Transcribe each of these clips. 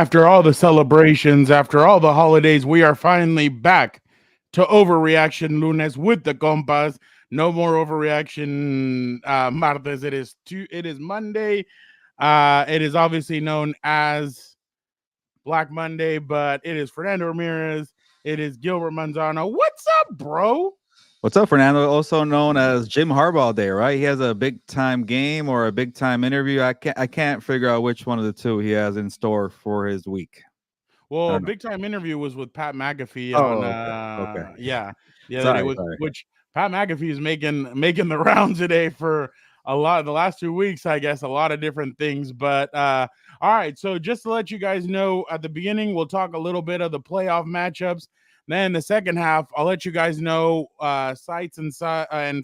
After all the celebrations, after all the holidays, we are finally back to Overreaction Lunes with the Compas. No more overreaction martes. It is Monday. It is obviously known as Black Monday, but it is Fernando Ramirez. It is Gilbert Manzano. What's up, bro? What's up, Fernando? Also known as Jim Harbaugh Day, right? He has a big time game or a big time interview. I can't figure out which one of the two he has in store for his week. I Well, don't know. big time interview was with Pat McAfee on Oh, okay. yeah, the other day, Sorry, with sorry. which Pat McAfee is making the rounds today for a lot of the last 2 weeks, I guess, a lot of different things. But all right, so just to let you guys know, at the beginning, we'll talk a little bit of the playoff matchups. Then the second half, I'll let you guys know sights and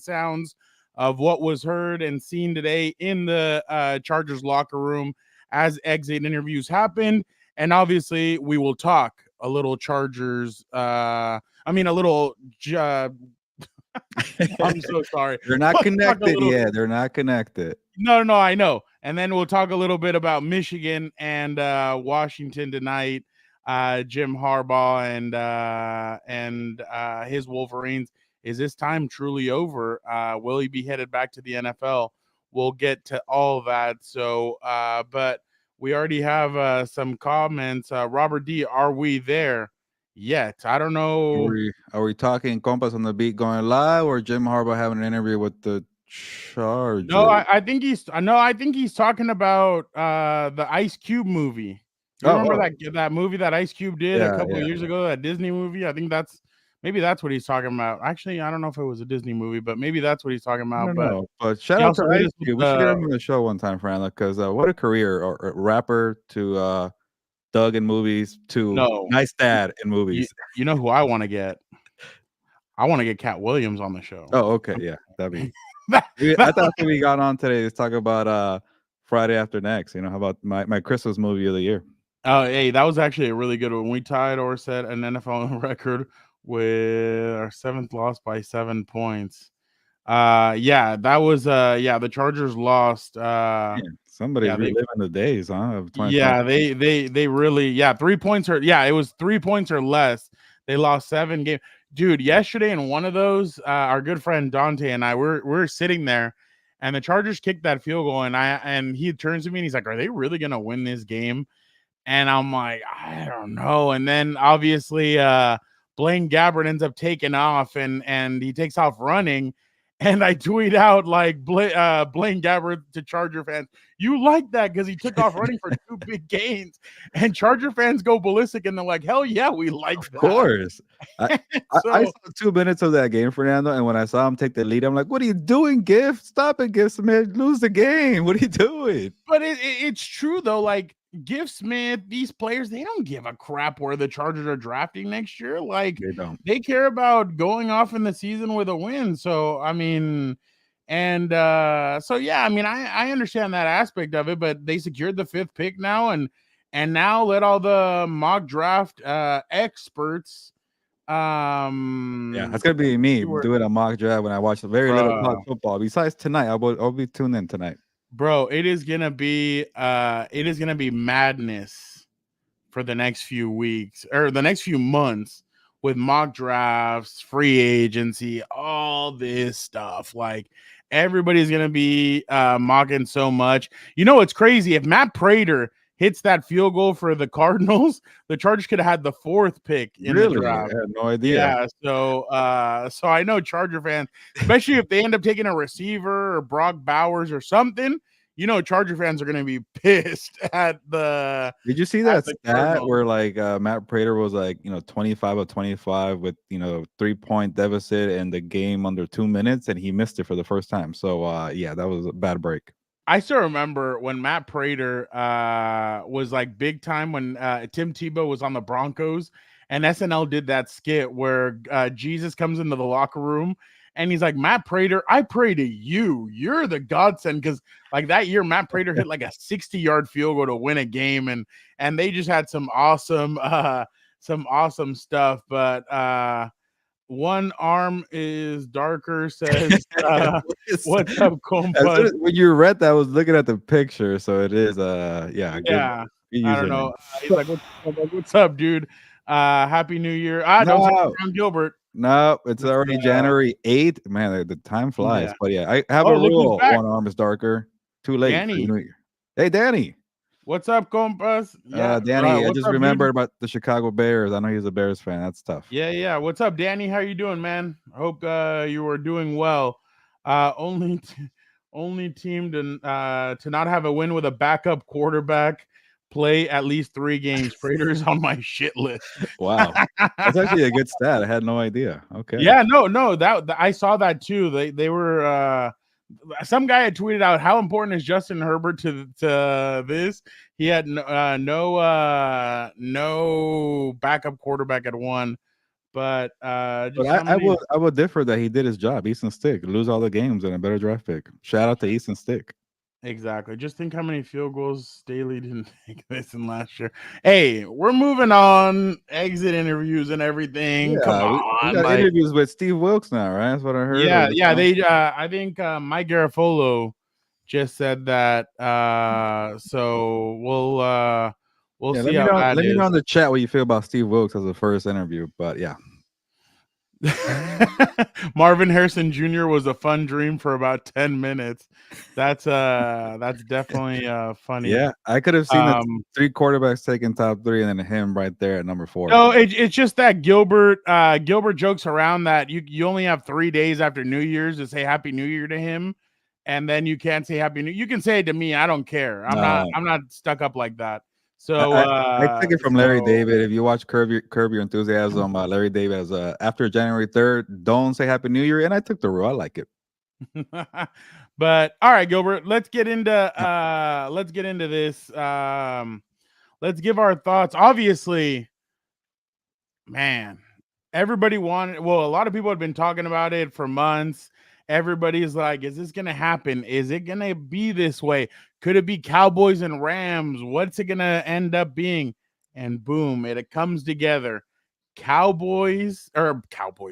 sounds of what was heard and seen today in the Chargers locker room as exit interviews happened. And obviously, we will talk a little Chargers. A little. I'm so sorry. They're not We'll connected yet. They're not connected. No, I know. And then we'll talk a little bit about Michigan and Washington tonight. Jim Harbaugh and his Wolverines. Is this time truly over? Will he be headed back to the NFL? We'll get to all that. So, but we already have some comments. Robert D, are we there yet? I don't know. Are we talking Compas on the Beat going live or Jim Harbaugh having an interview with the Chargers? No, I think he's talking about the Ice Cube movie. You remember that movie that Ice Cube did a couple of years ago, that Disney movie? I think maybe that's what he's talking about. Actually, I don't know if it was a Disney movie, but maybe that's what he's talking I about. don't know. But shout he out to also hit Ice us with Cube. We should get him on the show one time, Fernando, because what a career. Or rapper to Doug in movies to No. nice dad in movies. You know who I want to get? I want to get Cat Williams on the show. Oh, okay. Yeah, that'd be. I thought we got on today to talk about Friday After Next. How about my Christmas movie of the year? Oh, hey, that was actually a really good one. We tied or set an NFL record with our 7th loss by 7 points. Yeah, that was the Chargers lost. Somebody's reliving the days, huh? Yeah, they really 3 points it was 3 points or less. They lost 7 games. Dude, yesterday in one of those, our good friend Dante and I we're sitting there, and the Chargers kicked that field goal, and he turns to me and he's like, "Are they really gonna win this game?" And I'm like, I don't know. And then obviously Blaine Gabbert ends up taking off and he takes off running. And I tweet out like Blaine Gabbert to Charger fans, you like that because he took off running for 2 big gains. And Charger fans go ballistic and they're like, hell yeah, we like that. Of course. I saw 2 minutes of that game, Fernando, and when I saw him take the lead, I'm like, what are you doing, Gift? Stop it, Gift Smith. Lose the game. What are you doing? But it's true, though. Like, Gift Smith, these players, they don't give a crap where the Chargers are drafting next year. Like, they don't. They care about going off in the season with a win. So, I mean, and so yeah, I mean, I understand that aspect of it, but they secured the 5th pick now, and now let all the mock draft experts. Yeah, that's gonna be me doing a mock draft when I watch very little college football. Besides tonight, I'll be tuned in tonight. Bro, it is gonna be madness for the next few weeks or the next few months with mock drafts, free agency, all this stuff. Like, everybody's gonna be mocking so much. You know what's crazy? If Matt Prater hits that field goal for the Cardinals, the Chargers could have had the 4th pick in the draft. I had no idea. Yeah, so I know Charger fans, especially if they end up taking a receiver or Brock Bowers or something, Charger fans are going to be pissed at the. Did you see that stat where like Matt Prater was like 25 of 25 with 3-point deficit in the game under 2 minutes, and he missed it for the first time. So yeah, that was a bad break. I still remember when Matt Prater was like big time when Tim Tebow was on the Broncos, and SNL did that skit where Jesus comes into the locker room and he's like, Matt Prater, I pray to you. You're the godsend. Because like that year, Matt Prater hit like a 60-yard field goal to win a game, and they just had some awesome stuff. But One arm is darker says, what's up, Soon compas? as, when you read that, I was looking at the picture, so it is Yeah, good I don't know. username. He's like, what's up, dude? Happy New Year. Don't say No, Brown Gilbert. no, it's It's, already January 8th. Man, the time flies. yeah. But yeah, I have Oh, a look who's rule. back. One arm is darker. Too late for the Danny. New Year. Hey, Danny. What's up, compas? Yeah. Danny, I What's just up, dude? remembered about the Chicago Bears. I know he's a Bears fan. That's tough. Yeah. What's up, Danny? How you doing, man? I hope you are doing well. Only team to not have a win with a backup quarterback play at least 3 games. Prater's on my shit list. Wow. That's actually a good stat. I had no idea. Okay. Yeah, no, that I saw that too. They were some guy had tweeted out how important is Justin Herbert to this. He had no backup quarterback at one, but But just I would differ that he did his job. Easton Stick lose all the games and a better draft pick. Shout out to Easton Stick. exactly. Just think how many field goals Staley didn't take this in last year. Hey, we're moving on. Exit interviews and everything. Come Yeah, we on, got like interviews with Steve Wilkes now, right? That's what I heard. yeah. They I think Mike Garafolo just said that. So we'll Yeah, see how that let me know is. in the chat what you feel about Steve Wilkes as the first interview. But yeah. Marvin Harrison Jr. was a fun dream for about 10 minutes. That's definitely funny. Yeah, I could have seen the Um 3 quarterbacks taking top 3 and then him right there at number 4. no, it's just that Gilbert jokes around that you only have 3 days after New Year's to say Happy New Year to him, and then you can't say Happy New. You can say it to me. I don't care. No. I'm not stuck up like that. I, So I I took it from Larry David. If you watch Curb Your Enthusiasm, Larry David has after January 3rd, don't say Happy New Year, and I took the rule. I like it. But all right, Gilbert, let's get into this. Let's give our thoughts. Obviously, man, everybody wanted, well, a lot of people had been talking about it for months. Everybody's like, is this gonna happen? Is it gonna be this way? Could it be Cowboys and Rams? What's it gonna end up being? And boom, it comes together. Cowboys,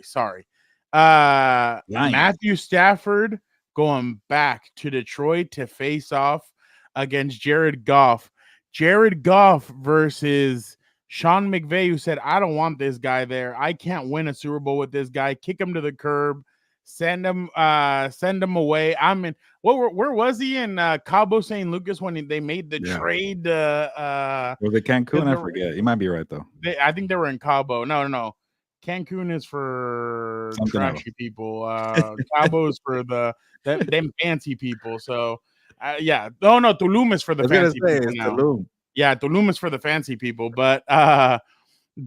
sorry. Matthew Stafford going back to Detroit to face off against Jared Goff. Jared Goff versus Sean McVay, who said, I don't want this guy there. I can't win a Super Bowl with this guy. Kick him to the curb. Send him away. I'm in. Where was he in Cabo San Lucas when they made the trade? Was it Cancun? I forget. You might be right though. I think they were in Cabo. No. Cancun is for something trashy people. Cabo is for them fancy people. So yeah. Oh no, Tulum is for the fancy people now. Tulum. Yeah, Tulum is for the fancy people.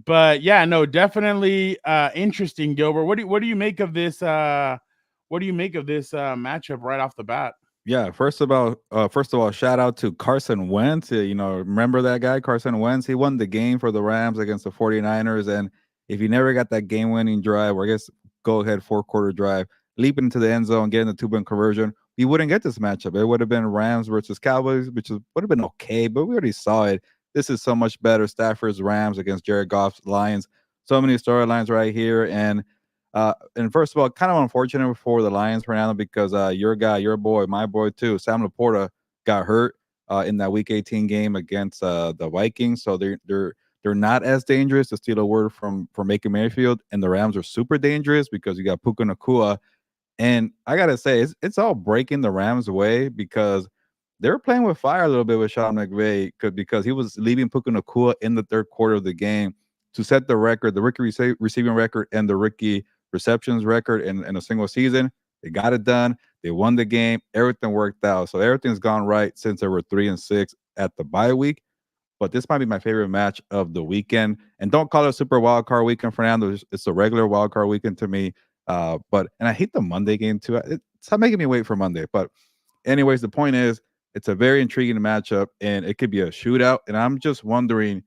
But yeah, no, definitely interesting, Gilbert. What do you make of this? What do you make of this matchup right off the bat? Yeah, first of all, shout out to Carson Wentz. Remember that guy, Carson Wentz? He won the game for the Rams against the 49ers. And if you never got that game-winning drive, or I guess go-ahead four-quarter drive, leaping into the end zone, getting the two-point conversion, we wouldn't get this matchup. It would have been Rams versus Cowboys, which would have been okay, but we already saw it. This is so much better. Stafford's Rams against Jared Goff's Lions. So many storylines right here. And first of all, kind of unfortunate for the Lions, Fernando, because your guy, your boy, my boy too, Sam Laporta got hurt in that Week 18 game against the Vikings. So they're not as dangerous, to steal a word from Baker Mayfield, and the Rams are super dangerous because you got Puka Nacua. And I gotta say, it's all breaking the Rams' way because they were playing with fire a little bit with Sean McVay because he was leaving Puka Nacua in the third quarter of the game to set the record, the rookie receiving record and the rookie receptions record in a single season. They got it done. They won the game. Everything worked out. So everything's gone right since they were 3-6 at the bye week. But this might be my favorite match of the weekend. And don't call it a super wild card weekend, Fernando. It's a regular wild card weekend to me. And I hate the Monday game too. It's not making me wait for Monday. But anyways, the point is, it's a very intriguing matchup, and it could be a shootout. And I'm just wondering,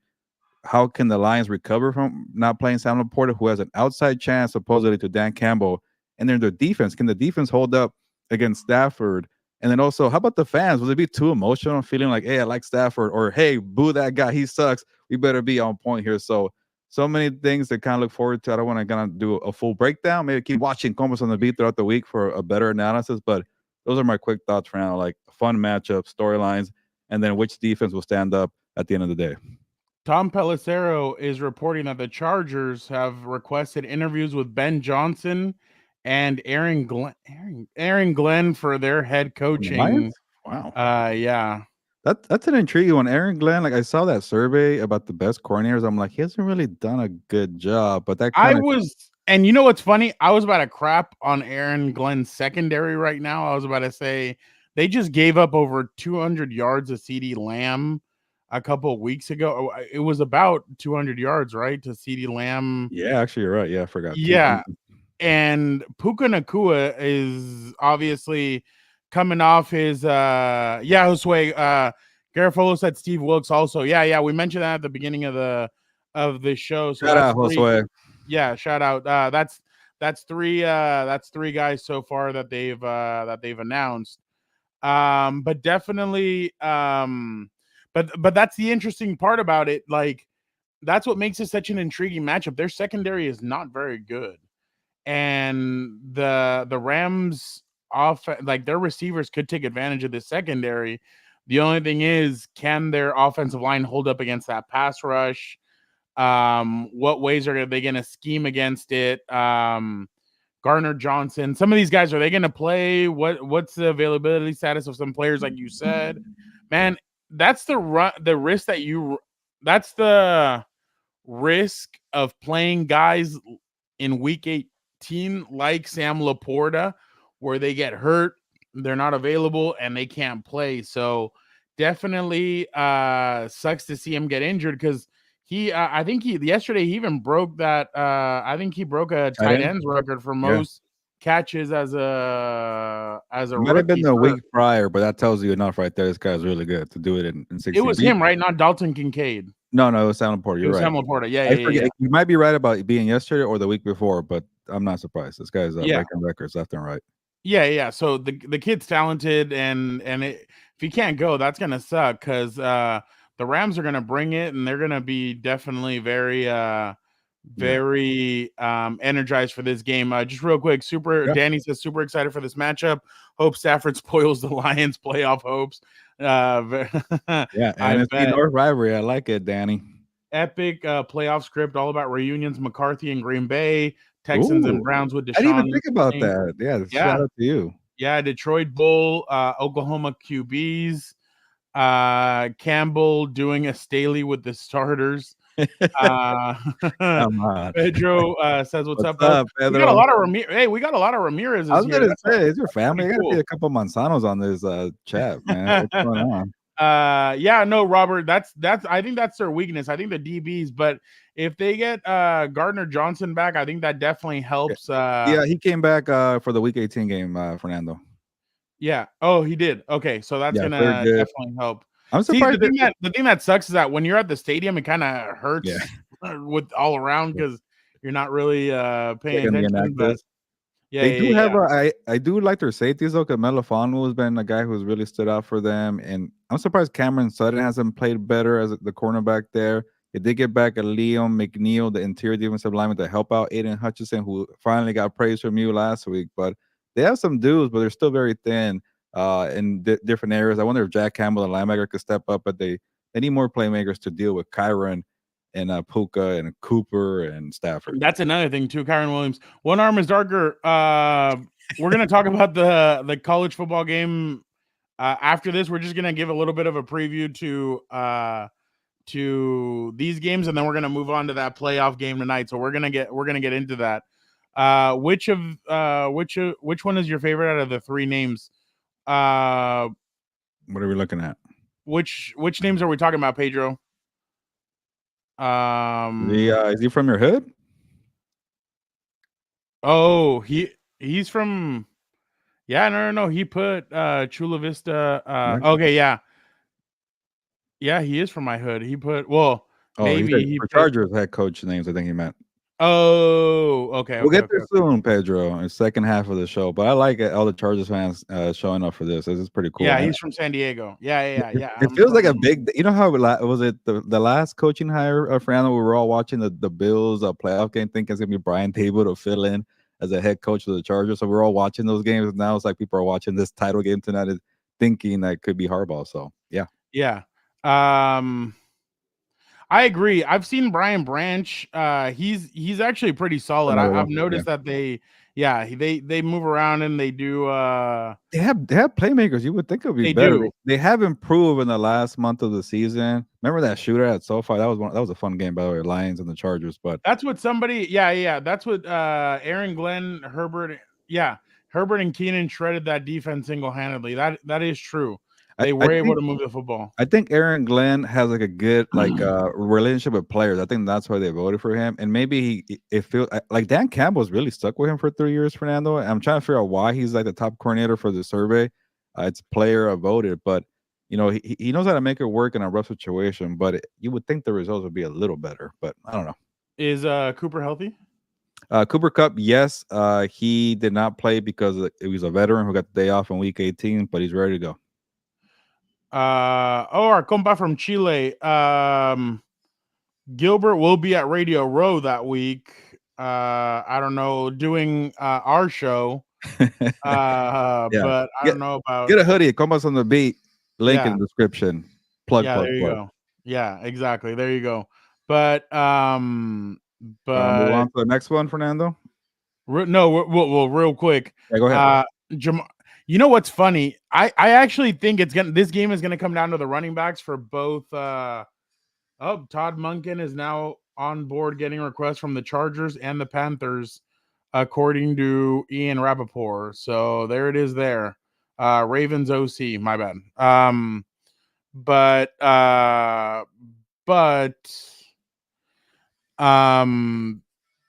how can the Lions recover from not playing Sam Laporta, who has an outside chance supposedly to Dan Campbell? And then their defense, can the defense hold up against Stafford? And then also, how about the fans? Will it be too emotional, feeling like, hey, I like Stafford, or hey, boo that guy, he sucks, we better be on point here? So so many things to kind of look forward to. I don't want to kind of do a full breakdown. Maybe keep watching Compas on the Beat throughout the week for a better analysis. But those are my quick thoughts for now. Like fun matchup, storylines, and then which defense will stand up at the end of the day. Tom Pelissero is reporting that the Chargers have requested interviews with Ben Johnson and Aaron Glenn for their head coaching. Wow. Yeah. That's an intriguing one. Aaron Glenn, like I saw that survey about the best coordinators. I'm like, he hasn't really done a good job, but that kind of and you know what's funny? I was about to crap on Aaron Glenn's secondary right now. I was about to say they just gave up over 200 yards of CeeDee Lamb a couple of weeks ago. It was about 200 yards, right, to CeeDee Lamb. Yeah, actually, you're right. Yeah, I forgot. Yeah, and Puka Nacua is obviously coming off his Josue. Garofalo said Steve Wilkes also. Yeah, we mentioned that at the beginning of the show. So shout out, Josue. Yeah, shout out. That's three guys so far that they've announced. But definitely but that's the interesting part about it. Like that's what makes it such an intriguing matchup. Their secondary is not very good. And the Rams off like their receivers could take advantage of the secondary. The only thing is, can their offensive line hold up against that pass rush? What ways are they going to scheme against it? Gardner Johnson, some of these guys, are they going to play? What's the availability status of some players? Like you said, man, that's the risk that's the risk of playing guys in week 18 like Sam Laporta, where they get hurt, they're not available, and they can't play. So definitely sucks to see him get injured, because I think yesterday he even broke that. I think he broke a tight ends record for most catches as a rookie. Might have been the week prior, but that tells you enough right there. This guy's really good to do it in 16. It was him, right? Not Dalton Kincaid. No, it was Sam Laporta. You're right. Sam Laporta. Yeah. You might be right about it being yesterday or the week before, but I'm not surprised. This guy's breaking records left and right. Yeah. So the kid's talented, and if he can't go, that's gonna suck, because the Rams are gonna bring it, and they're gonna be definitely very energized for this game. Just real quick, Danny says super excited for this matchup. Hope Stafford spoils the Lions' playoff hopes. And it's the North rivalry. I like it, Danny. Epic playoff script, all about reunions. McCarthy and Green Bay, Texans and Browns with Deshaun. I didn't even think about that. Shout out to you. Yeah, Detroit Bull, Oklahoma QBs, Campbell doing a Staley with the starters. Pedro says, "What's up, Pedro? We got a lot of we got a lot of Ramirez. I was gonna say, it's your family. I gotta be a couple Manzanos on this chat, man. What's going on? No, Robert. That's I think that's their weakness. I think the DBs, but if they get Gardner Johnson back, I think that definitely helps. He came back for the Week 18 game, Fernando. Yeah. Oh, he did. Okay, so that's gonna definitely help. I'm surprised. The thing that sucks is that when you're at the stadium, it kind of hurts with all around, because you're not really paying attention. But they do have I do like their safeties though, because Melifonu has been a guy who's really stood out for them, and I'm surprised Cameron Sutton hasn't played better as the cornerback there. They did get back a Liam McNeil, the interior defensive lineman, to help out Aiden Hutchinson, who finally got praise from you last week. But they have some dudes, but they're still very thin in different areas. I wonder if Jack Campbell, the linebacker, could step up, but they need more playmakers to deal with Kyron and Puka and Cooper and Stafford. That's another thing too. Kyron Williams, one arm is darker. We're gonna talk about the college football game after this. We're just gonna give a little bit of a preview to these games, and then we're gonna move on to that playoff game tonight. So we're gonna get into that. Which one is your favorite out of the three names? What are we looking at? Which names are we talking about, Pedro? Is he from your hood? Oh, he's from. Yeah, no. He put Chula Vista. Okay, yeah, he is from my hood. He put maybe he for Chargers head coach names. I think he meant. Oh, okay, We'll okay, get okay, there okay. soon, Pedro, in the second half of the show. But I like it, all the Chargers fans showing up for this. This is pretty cool. Yeah, he's from San Diego. Yeah. It I'm feels like a from. big. You know how was it the last coaching hire, Fernando? We were all watching the Bills playoff game, thinking it's gonna be Brian Table to fill in as a head coach of the Chargers. So we're all watching those games. Now it's like people are watching this title game tonight, thinking that it could be Harbaugh. So yeah, Yeah. Um, I agree. I've seen Brian Branch. He's actually pretty solid. another I've one. Yeah. noticed that they move around and they do. They have playmakers. You would think it would be They better. do. They have improved in the last month of the season. Remember that shooter at SoFi? That was a fun game, by the way. Lions and the Chargers. But That's what somebody. Yeah. That's what Aaron Glenn, Herbert. Yeah, Herbert and Keenan shredded that defense single handedly. That is true. I, They I were able think to move the football. I think Aaron Glenn has like a good relationship with players. I think that's why they voted for him. And maybe it feels like Dan Campbell's really stuck with him for 3 years, Fernando. I'm trying to figure out why he's like the top coordinator for the survey. It's player voted, but he knows how to make it work in a rough situation. But you would think the results would be a little better, but I don't know. Is Cooper healthy? Cooper Cup, yes. He did not play because he was a veteran who got the day off in week 18, but he's ready to go. Our compa from Chile. Gilbert will be at Radio Row that week. I don't know, doing our show. Yeah. But I don't know about. Get a hoodie. Compas on the beat. Link in Yeah, the description. Plug. there you go. Yeah, exactly. There you go. But Move on to the next one, Fernando. No, well, real quick. Yeah, go ahead. You know what's funny? I actually think this game is gonna come down to the running backs for both. Todd Monken is now on board getting requests from the Chargers and the Panthers, according to Ian Rappaport. So there it is there. Ravens OC, my bad. But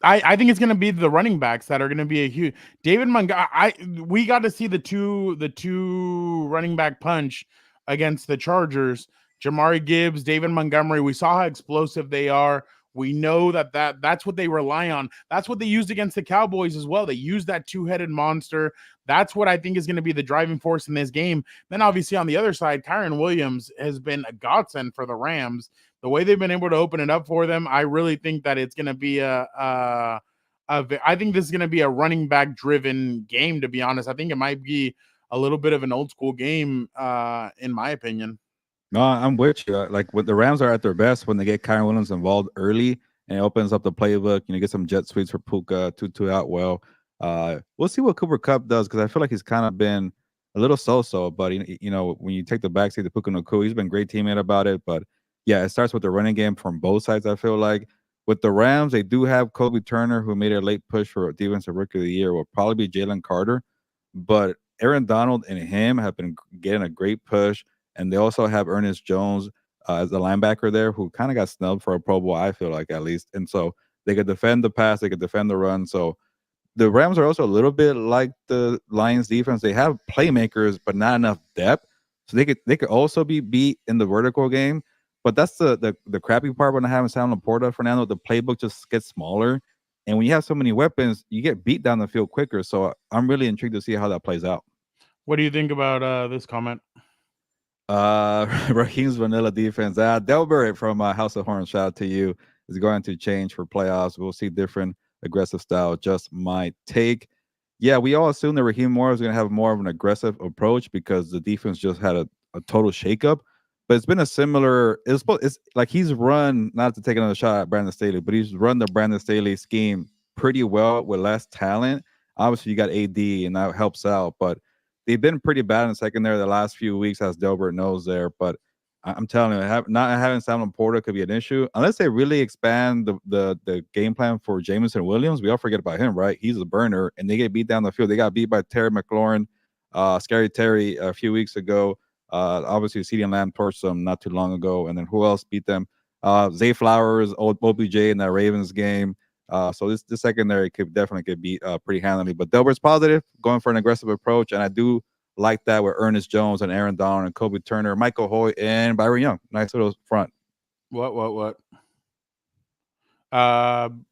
I think it's going to be the running backs that are going to be a huge David Montgomery. We got to see the two running back punch against the Chargers. Jamari Gibbs, David Montgomery. We saw how explosive they are. We know that's what they rely on. That's what they used against the Cowboys as well. They used that two-headed monster. That's what I think is going to be the driving force in this game. Then obviously on the other side, Kyren Williams has been a godsend for the Rams. The way they've been able to open it up for them, I really think that it's going to be I think this is going to be a running back driven game, to be honest. I think it might be a little bit of an old school game, in my opinion. No, I'm with you. Like when the Rams are at their best when they get Kyren Williams involved early and it opens up the playbook. Get some jet sweeps for Puka, Tutu out well. We'll see what Cooper Cup does because I feel like he's kind of been a little so-so. But when you take the backseat to Puka Nacua, he's been a great teammate about it. But yeah, it starts with the running game from both sides. I feel like with the Rams, they do have Kobe Turner, who made a late push for Defensive Rookie of the Year. Will probably be Jalen Carter, but Aaron Donald and him have been getting a great push. And they also have Ernest Jones as a linebacker there who kind of got snubbed for a Pro Bowl, I feel like, at least. And so they could defend the pass, they could defend the run. So the Rams are also a little bit like the Lions defense. They have playmakers, but not enough depth. So they could also be beat in the vertical game. But that's the crappy part when I have Sam Laporta, Fernando. The playbook just gets smaller. And when you have so many weapons, you get beat down the field quicker. So I'm really intrigued to see how that plays out. What do you think about this comment? Raheem's vanilla defense. Delbert from House of Horns, shout out to you, is going to change for playoffs. We'll see different aggressive style. Just my take. Yeah, we all assumed that Raheem Moore was going to have more of an aggressive approach because the defense just had a total shakeup. But it's been a similar. It's like he's run, not to take another shot at Brandon Staley, but he's run the Brandon Staley scheme pretty well with less talent. Obviously, you got AD, and that helps out, but they've been pretty bad in the secondary the last few weeks, as Delbert knows there. But I'm telling you, not having Sam Laporta could be an issue unless they really expand the game plan for Jameson Williams. We all forget about him, right? He's a burner, and they get beat down the field. They got beat by Terry McLaurin, Scary Terry a few weeks ago. Obviously, CeeDee Lamb torched them not too long ago. And then who else beat them? Zay Flowers, old OBJ in that Ravens game. So this secondary could definitely get beat pretty handily. But Delbert's positive, going for an aggressive approach, and I do like that with Ernest Jones and Aaron Donald and Kobe Turner, Michael Hoyt, and Byron Young. Nice little front. What?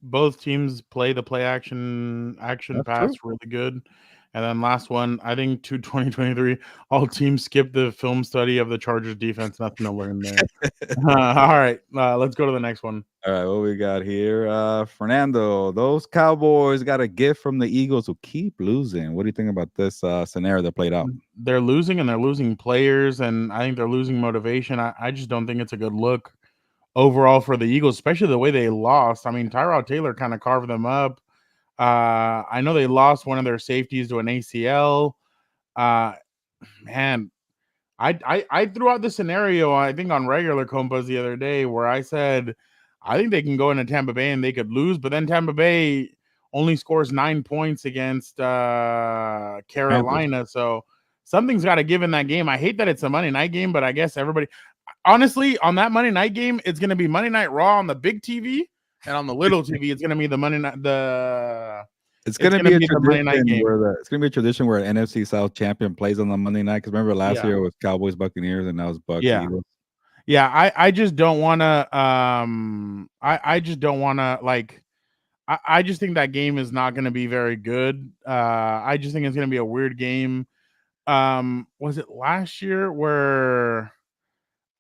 Both teams play the play action That's pass true. really good. And then last one, I think 2023, all teams skip the film study of the Chargers defense. Nothing to learn there. All right, let's go to the next one. All right, what we got here? Fernando, those Cowboys got a gift from the Eagles who keep losing. What do you think about this scenario that played out? They're losing and they're losing players, and I think they're losing motivation. I just don't think it's a good look overall for the Eagles, especially the way they lost. I mean, Tyrod Taylor kind of carved them up. I know they lost one of their safeties to an ACL. Man, I threw out the scenario, I think, on regular Compas the other day where I said I think they can go into Tampa Bay and they could lose, but then Tampa Bay only scores 9 points against Carolina. So something's got to give in that game. I hate that it's a Monday night game, but I guess everybody honestly on that Monday night game, it's going to be Monday Night Raw on the big TV, and on the little TV, it's going to be the Monday night It's gonna be a tradition where it's gonna be a tradition where an NFC South champion plays on the Monday night. Because remember last year it was Cowboys Buccaneers, and now it's Bucks Eagles. Yeah, I just don't want to. I just don't want to like. I just think that game is not going to be very good. I just think it's going to be a weird game. Was it last year where?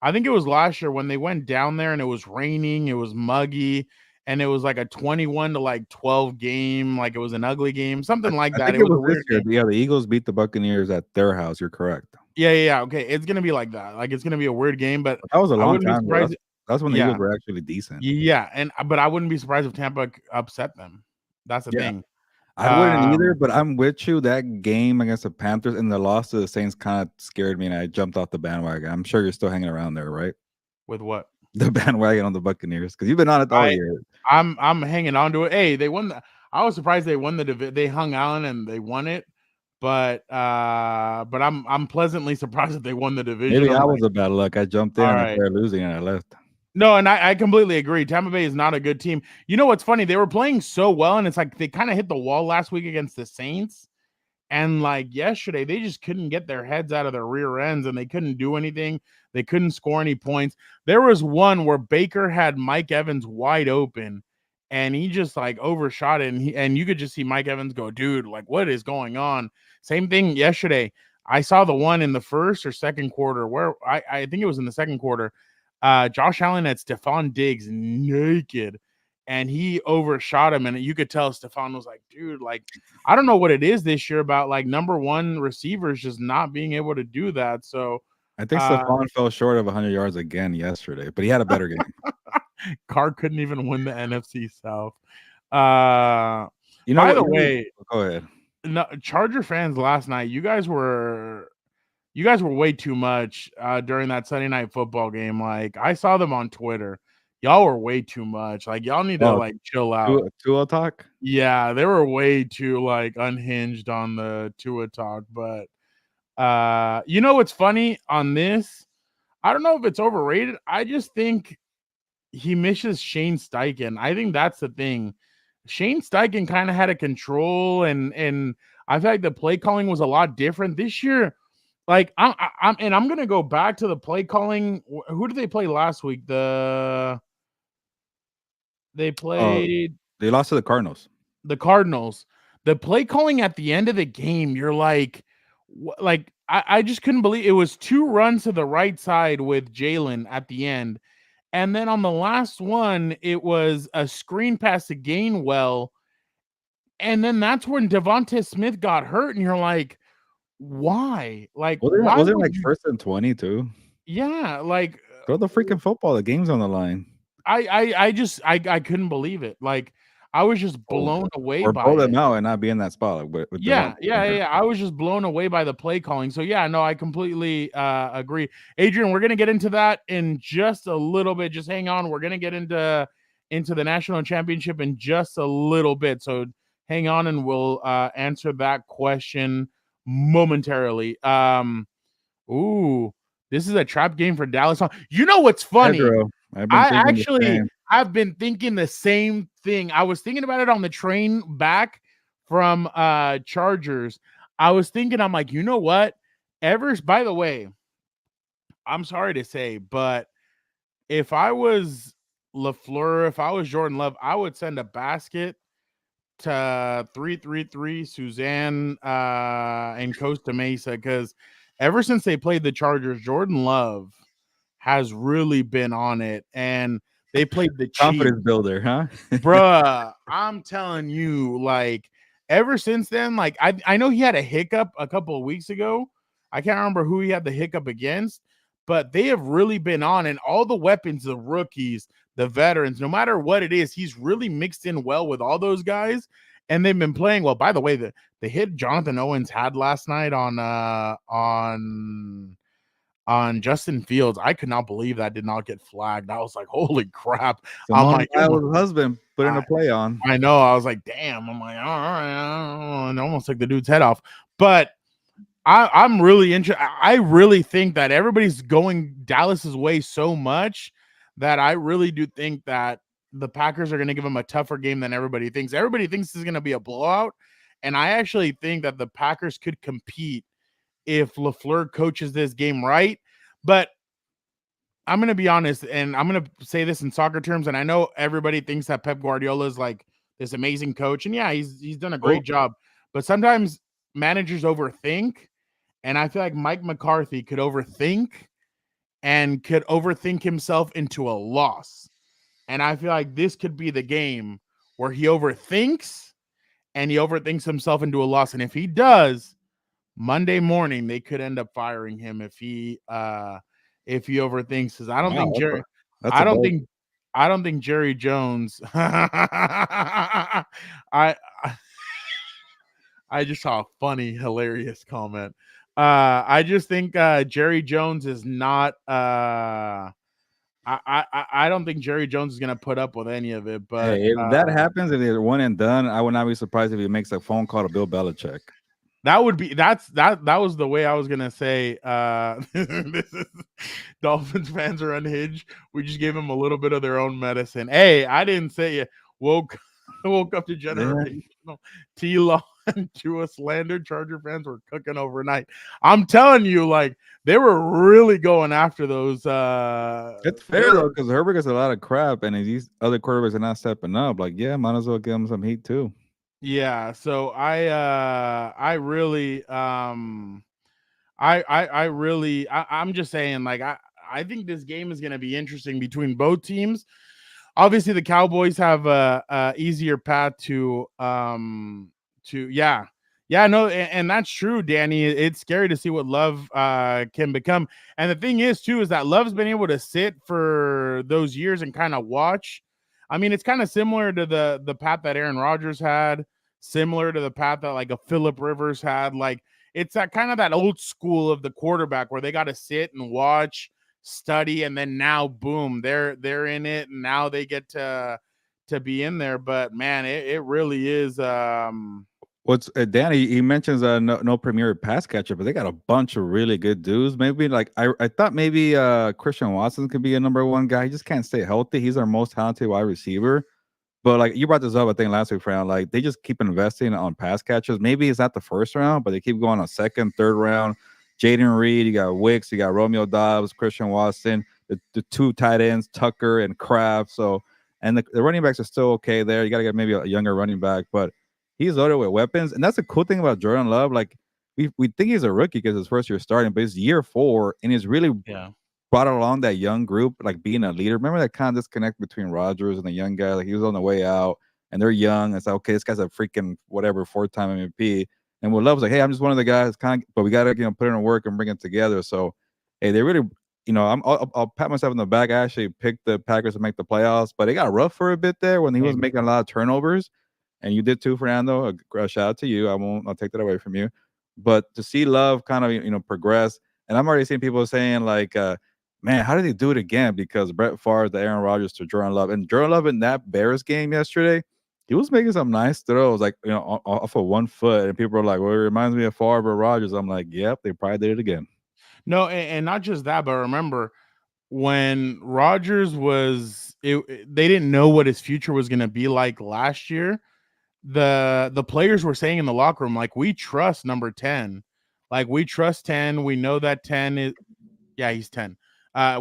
I think it was last year when they went down there and it was raining, it was muggy, and it was like a 21-12 game, like it was an ugly game, something like that. I think it was this year. Yeah, the Eagles beat the Buccaneers at their house. You're correct. Yeah. Okay, it's gonna be like that. Like it's gonna be a weird game, but that was a long time ago. That's when the Eagles were actually decent. Yeah, but I wouldn't be surprised if Tampa upset them. That's the thing. I wouldn't either, but I'm with you. That game against the Panthers and the loss to the Saints kind of scared me, and I jumped off the bandwagon. I'm sure you're still hanging around there, right? With what? The bandwagon on the Buccaneers, because you've been on it all year. I'm hanging on to it. Hey, they won. I was surprised they won the division. They hung on and they won it, but I'm pleasantly surprised that they won the division. Maybe I was a bad luck. I jumped in and I started losing, and I left. No, and I completely agree. Tampa Bay is not a good team. You know what's funny? They were playing so well, and it's like they kind of hit the wall last week against the Saints. And like yesterday, they just couldn't get their heads out of their rear ends, and they couldn't do anything. They couldn't score any points. There was one where Baker had Mike Evans wide open, and he just like overshot it. And you could just see Mike Evans go, dude, like what is going on? Same thing yesterday. I saw the one in the first or second quarter where I think it was in the second quarter. Josh Allen had Stephon Diggs naked, and he overshot him, and you could tell Stephon was like, dude, like, I don't know what it is this year about like number one receivers just not being able to do that. So I think Stephon fell short of 100 yards again yesterday, but he had a better game. Carr couldn't even win the NFC South. You know, by the way, go ahead. No, Charger fans last night, you guys were way too much during that Sunday night football game. Like I saw them on Twitter. Y'all were way too much. Like y'all need to like chill out. Tua talk? Yeah, they were way too like unhinged on the Tua talk. But you know what's funny on this? I don't know if it's overrated. I just think he misses Shane Steichen. I think that's the thing. Shane Steichen kind of had a control, and I feel like the play calling was a lot different this year. Like I'm gonna go back to the play calling. Who did they play last week? They played. They lost to the Cardinals. The Cardinals. The play calling at the end of the game, you're like I just couldn't believe it was 2 runs to the right side with Jalen at the end, and then on the last one, it was a screen pass to Gainwell, and then that's when Devonta Smith got hurt, and you're like, why? Like, was it like first and 20 too? Yeah, like throw the freaking football. The game's on the line. I just couldn't believe it. Like I was just blown away by it. Or pull them out and not be in that spot. With yeah. I was just blown away by the play calling. So yeah, no, I completely agree. Adrian, we're gonna get into that in just a little bit. Just hang on. We're gonna get into the national championship in just a little bit. So hang on, and we'll answer that question momentarily. This is a trap game for Dallas. You know what's funny? I've been thinking the same thing. I was thinking about it on the train back from Chargers. I was thinking, I'm like, you know what? By the way, I'm sorry to say, but if I was LaFleur, if I was Jordan Love, I would send a basket to 333 Suzanne and Costa Mesa, because ever since they played the Chargers, Jordan Love has really been on it, and they played the Chiefs. Confidence builder, huh? Bruh, I'm telling you, like, ever since then, like, I know he had a hiccup a couple of weeks ago. I can't remember who he had the hiccup against, but they have really been on, and all the weapons, the rookies, the veterans, no matter what it is, he's really mixed in well with all those guys, and they've been playing well. By the way, the hit Jonathan Owens had last night on Justin Fields, I could not believe that did not get flagged. I was like, holy crap. I'm Simone like, Biles' husband put in a play on. I know. I was like, damn. I'm like, all right, and almost took the dude's head off. But I'm really interested. I really think that everybody's going Dallas's way so much that I really do think that the Packers are going to give them a tougher game than everybody thinks. Everybody thinks this is going to be a blowout, and I actually think that the Packers could compete if LaFleur coaches this game right. But I'm going to be honest, and I'm going to say this in soccer terms, and I know everybody thinks that Pep Guardiola is like this amazing coach, and yeah, he's done a great job, but sometimes managers overthink, and I feel like Mike McCarthy could overthink himself into a loss, and I feel like this could be the game where he overthinks himself into a loss, and if he does, Monday morning they could end up firing him if he overthinks. Because I don't think Jerry, I don't think I don't think Jerry Jones. I just saw a funny, hilarious comment. I just think Jerry Jones is not. I don't think Jerry Jones is gonna put up with any of it. But hey, if that happens, if they're one and done, I would not be surprised if he makes a phone call to Bill Belichick. That would be that was the way I was gonna say. This is Dolphins fans are unhinged. We just gave them a little bit of their own medicine. Hey, I didn't say it. Woke up to generational T-Law and Tua slander. Charger fans were cooking overnight. I'm telling you, like, they were really going after those. It's fair though, because Herbert gets a lot of crap, and these other quarterbacks are not stepping up. Like, yeah, might as well give him some heat too. Yeah, so I really I'm just saying, like, I think this game is going to be interesting between both teams. Obviously the Cowboys have a easier path to no, and that's true, Danny. It's scary to see what Love can become. And the thing is too is that Love's been able to sit for those years and kind of watch. I mean, it's kind of similar to the path that Aaron Rodgers had, similar to the path that like a Phillip Rivers had. Like, it's that kind of that old school of the quarterback where they got to sit and watch, study, and then now boom, they're in it, and now they get to be in there. But man, it really is. What's Danny? He mentions no premier pass catcher, but they got a bunch of really good dudes. Maybe like I thought maybe Christian Watson could be a number one guy. He just can't stay healthy. He's our most talented wide receiver. But like you brought this up, I think last week, Fran, like they just keep investing on pass catchers. Maybe it's not the first round, but they keep going on second, third round. Jaden Reed, you got Wicks, you got Romeo Dobbs, Christian Watson, the two tight ends, Tucker and Kraft. So, and the running backs are still okay there. You got to get maybe a younger running back, but he's loaded with weapons. And that's the cool thing about Jordan Love. Like we think he's a rookie because his first year starting, but it's year 4, and he's really brought along that young group, like being a leader. Remember that kind of disconnect between Rodgers and the young guy? Like he was on the way out, and they're young. It's like, okay, this guy's a freaking whatever 4-time MVP. And what Love's like, hey, I'm just one of the guys, kind of, but we got to put in work and bring it together. So, hey, they really, I'll pat myself in the back. I actually picked the Packers to make the playoffs, but it got rough for a bit there when he was making a lot of turnovers. And you did too, Fernando. A shout out to you. I'll take that away from you. But to see Love kind of progress, and I'm already seeing people saying like, man, how did they do it again? Because Brett Favre, the Aaron Rodgers to Jordan Love, and Jordan Love in that Bears game yesterday, he was making some nice throws, like off of 1 foot, and people are like, "Well, it reminds me of Favre or Rodgers." I'm like, "Yep, they probably did it again." No, and not just that, but remember when Rodgers they didn't know what his future was going to be like last year. The players were saying in the locker room, like, we trust number 10, like we trust 10. We know that 10 is, yeah, he's 10.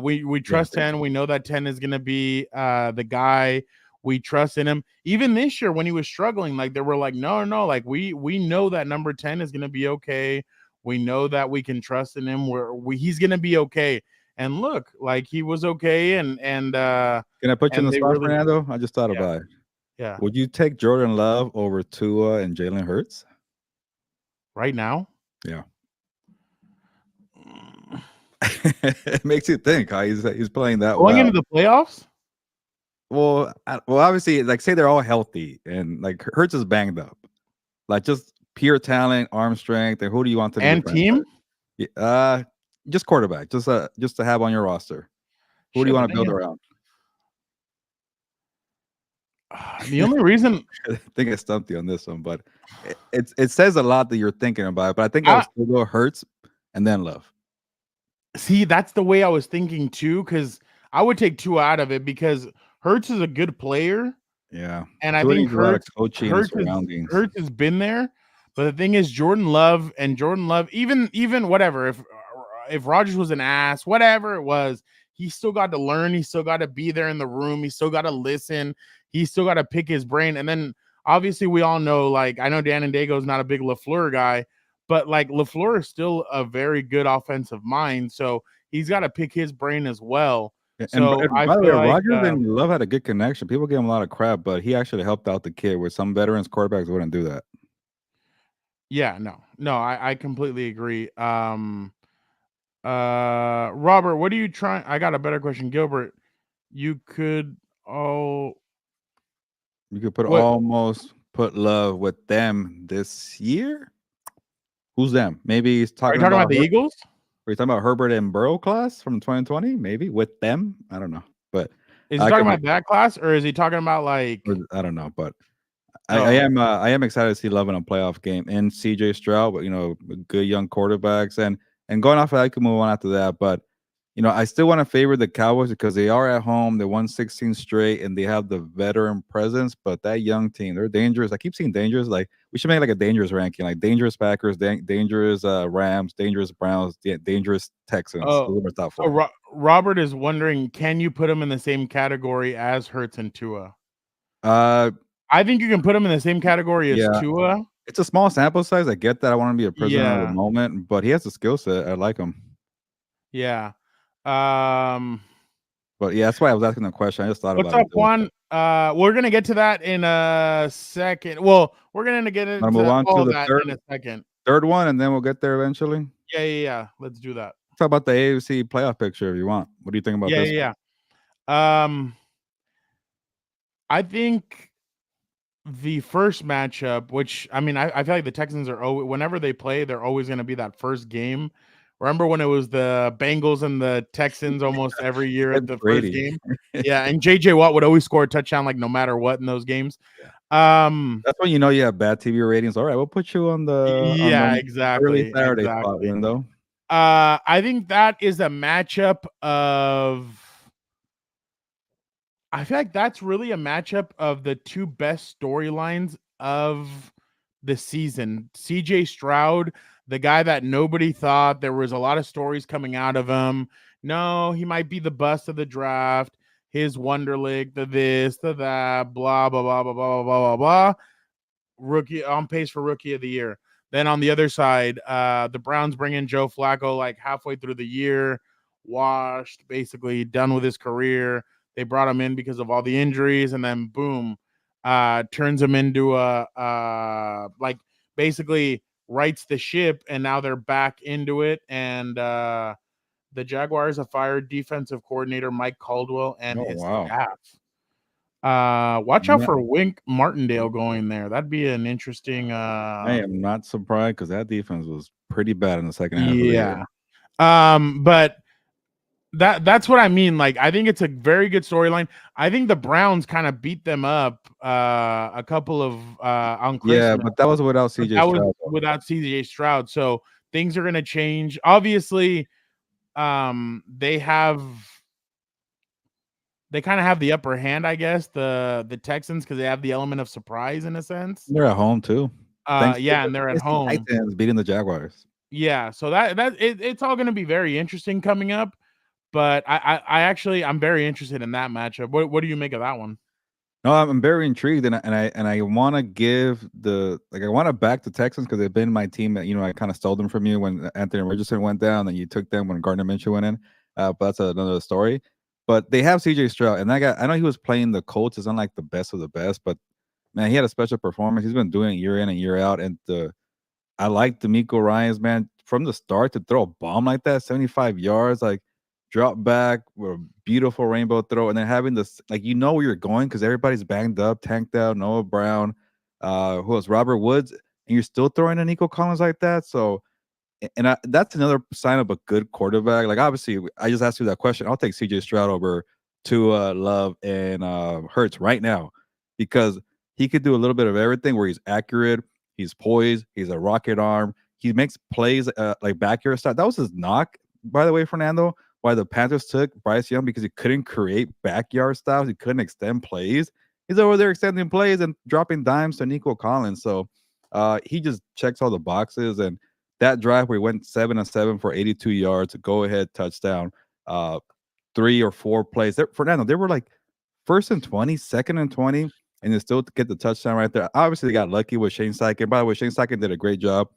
We trust 10. We know that 10 is gonna be the guy. We trust in him. Even this year when he was struggling, like they were like, no, like we know that number 10 is gonna be okay. We know that we can trust in him. He's gonna be okay. And look, like he was okay, and can I put you in the they spot, really, Fernando? I just thought about it. yeah. Would you take Jordan Love over Tua and Jalen Hurts? Right now, Yeah. It makes you think. Huh? He's playing that going well. into the playoffs. Well, obviously, like say they're all healthy and like Hurts is banged up, like just pure talent, arm strength, and who do you want to be And the franchise? team? Just quarterback, just to have on your roster. Who do you Shit, want but to then build around? the only reason I think I stumped you on this one, but it says a lot that you're thinking about it. But I think I would I still go Hurts and then Love. see that's the way I was thinking too, because I would take two out of it because Hurts is a good player, Yeah, and I Tua think needs a lot of coaching and surroundings. Hurts has been there. But the thing is, Jordan Love, even whatever, if Rodgers was an ass, whatever it was, he still got to learn. He still got to be there in the room. He still got to listen. He still got to pick his brain. And then obviously we all know, like I know Dan and Dago is not a big LaFleur guy, but like LaFleur is still a very good offensive mind. So he's got to pick his brain as well. So And I by the way, feel like Rodgers and Love had a good connection. People give him a lot of crap, but he actually helped out the kid where some veterans quarterbacks wouldn't do that. yeah, no, I completely agree. Robert, what are you trying? I got a better question. Gilbert, you could You could put what almost put Love with them this year. Who's them? Maybe he's are you talking talking about about the Eagles? Are you talking about Herbert and Burrow class from 2020? Maybe with them. I don't know, but Is he I talking could. about that class or is he talking about like I don't know, but oh I am excited to see Love in a playoff game and CJ Stroud, but good young quarterbacks and going off of that, I can move on after that. But I still want to favor the Cowboys because they are at home. They won 16 straight and they have the veteran presence. But that young team, they're dangerous. I keep seeing dangerous. Like we should make like a dangerous ranking, like dangerous Packers, dangerous Rams, dangerous Browns, dangerous Texans. oh Those are my top so four. Robert is wondering, can you put him in the same category as Hurts and Tua? Uh, I think you can put him in the same category as yeah, Tua. it's a small sample size. I get that. I want to be a prisoner of the Yeah, moment, but he has a skill set. I like him. yeah. Um, But yeah, that's why I was asking the question. I just thought what's about it. up, Juan? We're gonna get to that in a second. Well, we're gonna get Want to move into on all to of the that in a second. third one, and then we'll get there eventually. Yeah. Let's do that. Talk about the AFC playoff picture if you want. What do you think about this one? Yeah. I think the first matchup, which I mean, I feel like the Texans are always, whenever they play, they're always going to be that first game. Remember when it was the Bengals and the Texans almost every year at Ed the first Brady. game? Yeah, and JJ Watt would always score a touchdown like no matter what in those games. Yeah. Um, That's when you know you have bad TV ratings. All right, we'll put you on yeah, the early exactly, Saturday spot exactly. window. I think that is a matchup of. I feel like that's really a matchup of the two best storylines of the season. CJ Stroud, the guy that nobody thought there was a lot of stories coming out of him. No, he might be the bust of the draft. His Wonderlic, the this, the that, blah, blah, blah, blah, blah, blah, blah, blah. Rookie on pace for rookie of the year. Then on the other side, the Browns bring in Joe Flacco like halfway through the year, washed, basically done with his career. They brought him in because of all the injuries, and then boom, turns him into a like basically rights the ship, and now they're back into it. And the Jaguars have fired defensive coordinator Mike Caldwell and Oh his wow! staff. Watch out Yeah, for Wink Martindale going there. That'd be an interesting. I am not surprised because that defense was pretty bad in the second half of the year. Yeah. But that's what I mean. Like, I think it's a very good storyline. I think the Browns kind of beat them up a couple of on Yeah, Christmas. but that was without But CJ that was Stroud. without CJ Stroud. So things are gonna change. Obviously, they kind of have the upper hand, I guess, the Texans, because they have the element of surprise in a sense. They're at home too. Thanks to Yeah, the and they're at Tennessee home. Titans beating the Jaguars. Yeah, so it's all going to be very interesting coming up. But I actually I'm very interested in that matchup. What do you make of that one? No, I'm very intrigued, and I want to give I want to back the Texans because they've been my team that I kind of stole them from you when Anthony Richardson went down, and you took them when Gardner Minshew went in. But that's another story. But they have C.J. Stroud, and I know he was playing the Colts. It's not like the best of the best, but man, he had a special performance. He's been doing it year in and year out, and I like D'Amico Ryans, man, from the start to throw a bomb like that, 75 yards, like drop back with a beautiful rainbow throw, and then having this, like, where you're going because everybody's banged up, tanked out, Noah Brown, who else, Robert Woods, and you're still throwing a Nico Collins like that. So, and that's another sign of a good quarterback. Like, obviously, I just asked you that question. I'll take CJ Stroud over Tua, Love, and Hurts right now because he could do a little bit of everything where he's accurate, he's poised, he's a rocket arm, he makes plays like backyard stuff. That was his knock, by the way, Fernando. Why the Panthers took Bryce Young because he couldn't create backyard styles, he couldn't extend plays. He's over there extending plays and dropping dimes to Nico Collins. So he just checks all the boxes. And that drive where he went 7-7 for 82 yards, go ahead touchdown, 3 or 4 plays. Fernando, they were like 1st and 20, 2nd and 20, and they still get the touchdown right there. Obviously, they got lucky with Shane Steichen. By the way, Shane Steichen did a great job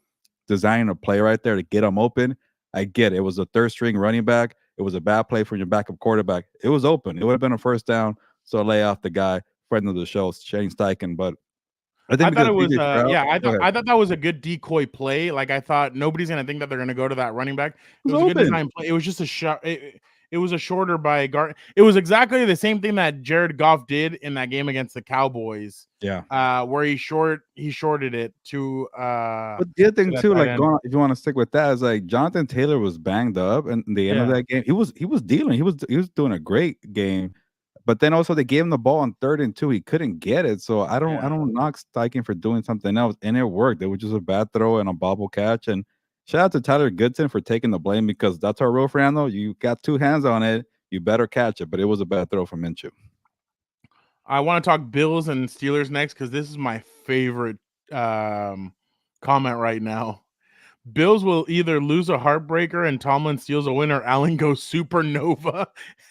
designing a play right there to get him open. I get it. It was a third string running back. It was a bad play from your backup quarterback. It was open. It would have been a first down. So lay off the guy, friend of the show, Shane Steichen. But I think I thought because it was Stroud, yeah, I thought that was a good decoy play. Like I thought nobody's gonna think that they're gonna go to that running back. It was a good design play. It was just a shot. It was a shorter by guard. It was exactly the same thing that Jared Goff did in that game against the Cowboys. Yeah. Where he shorted it to But the other thing too, like end. if you want to stick with that, is like Jonathan Taylor was banged up and the end of that game. He was dealing. He was doing a great game. But then also they gave him the ball on 3rd and 2. He couldn't get it. So I don't knock Steichen for doing something else. And it worked. It was just a bad throw and a bobble catch. And shout out to Tyler Goodson for taking the blame because that's our rule, Fernando. You got 2 hands on it. You better catch it. But it was a bad throw from Minshew. I want to talk Bills and Steelers next because this is my favorite comment right now. Bills will either lose a heartbreaker and Tomlin steals a win, or Allen goes supernova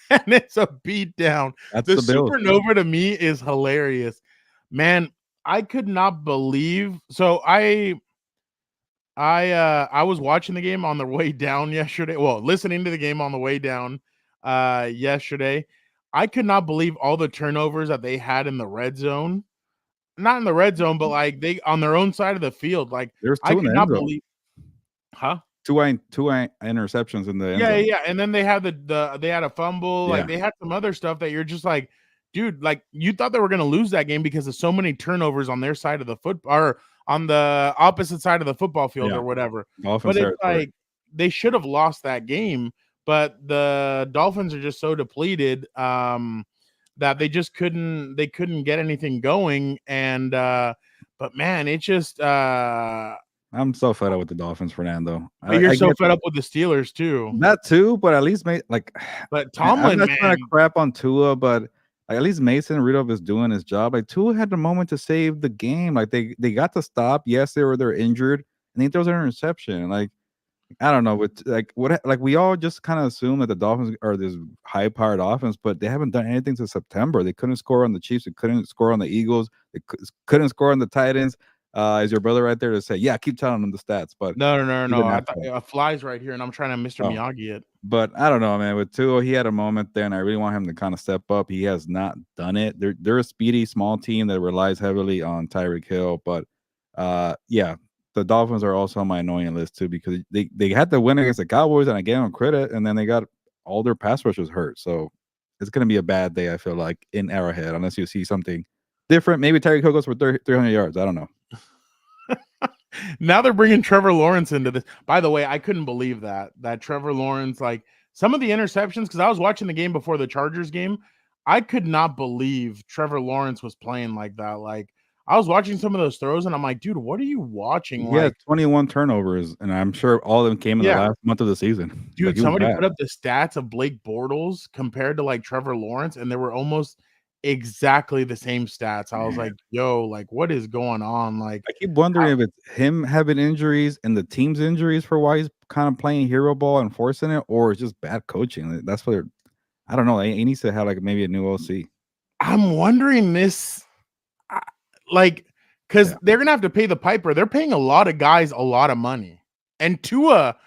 and it's a beatdown. That's The the Bills. supernova to me is hilarious. Man, I could not believe. So I was watching the game on the way down yesterday. Well, listening to the game on the way down yesterday. I could not believe all the turnovers that they had in the red zone. Not in the red zone, but like they on their own side of the field. Like There's 2 I in could the not end zone. believe. Huh? Two interceptions in the end zone. Yeah. And then they had they had a fumble. Like they had some other stuff that you're just like, dude, like you thought they were gonna lose that game because of so many turnovers on their side of the foot or on the opposite side of the football field or whatever. Dolphins But it's territory. like they should have lost that game, but the Dolphins are just so depleted that they just couldn't get anything going. And but man, it just I'm so fed up with the Dolphins, Fernando. But you're so fed up with the Steelers too. That too, but at least But Tomlin, I'm not trying to crap on Tua, but at least Mason Rudolph is doing his job. Like Tua had the moment to save the game. Like they got to stop. Yes, they're injured, and he throws an interception. Like I don't know, but like we all just kind of assume that the Dolphins are this high-powered offense, but they haven't done anything since September. They couldn't score on the Chiefs. They couldn't score on the Eagles. They couldn't score on the Titans. Is your brother right there to say, yeah, keep telling them the stats? But no. I thought a fly's right here, and I'm trying to Mr. Miyagi it. But I don't know, man. With Tua, he had a moment there, and I really want him to kind of step up. He has not done it. They're a speedy, small team that relies heavily on Tyreek Hill. But yeah, the Dolphins are also on my annoying list too because they had to win against the Cowboys, and I gave them credit, and then they got all their pass rushers hurt. So it's going to be a bad day, I feel like, in Arrowhead, unless you see something different. Maybe Tyreek Hill goes for 300 yards. I don't know. Now they're bringing Trevor Lawrence into this. By the way, I couldn't believe that Trevor Lawrence, like some of the interceptions, because I was watching the game before the Chargers game. I could not believe Trevor Lawrence was playing like that. Like I was watching some of those throws, and I'm like, dude, what are you watching? He had 21 turnovers, and I'm sure all of them came in the last month of the season. Dude, somebody put up the stats of Blake Bortles compared to like Trevor Lawrence, and they were almost exactly the same stats. I was like, yo, like, what is going on? Like, I keep wondering if it's him having injuries and the team's injuries for why he's kind of playing hero ball and forcing it, or it's just bad coaching. That's what I don't know. He needs to have like maybe a new OC. I'm wondering this, like, because they're gonna have to pay the piper. They're paying a lot of guys a lot of money, and Tua,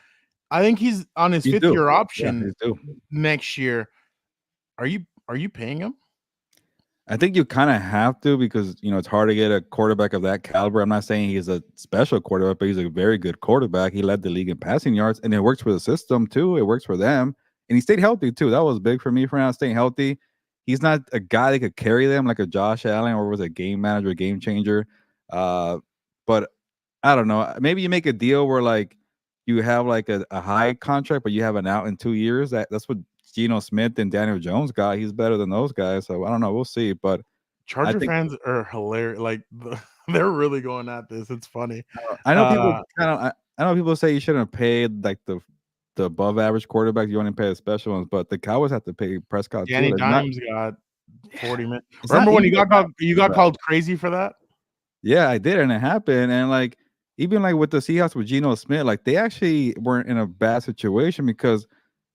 I think he's on his fifth year option next year. Are you paying him? I think you kind of have to because it's hard to get a quarterback of that caliber. I'm not saying he's a special quarterback, but he's a very good quarterback. He led the league in passing yards, and it works for the system too. It works for them, and he stayed healthy too. That was big for me for now, staying healthy. He's not a guy that could carry them like a Josh Allen or was a game manager, game changer. But I don't know. Maybe you make a deal where like you have like a high contract, but you have an out in 2 years. That's what Geno Smith and Daniel Jones guy. He's better than those guys. So I don't know. We'll see. But Charger fans are hilarious. Like they're really going at this. It's funny. I know people I know people say you shouldn't have paid like the above average quarterback. You only pay the special ones, but the Cowboys have to pay Prescott Danny too. Dimes got 40 minutes. Remember when you got called crazy for that? Yeah, I did, and it happened. And like even like with the Seahawks with Geno Smith, like they actually weren't in a bad situation because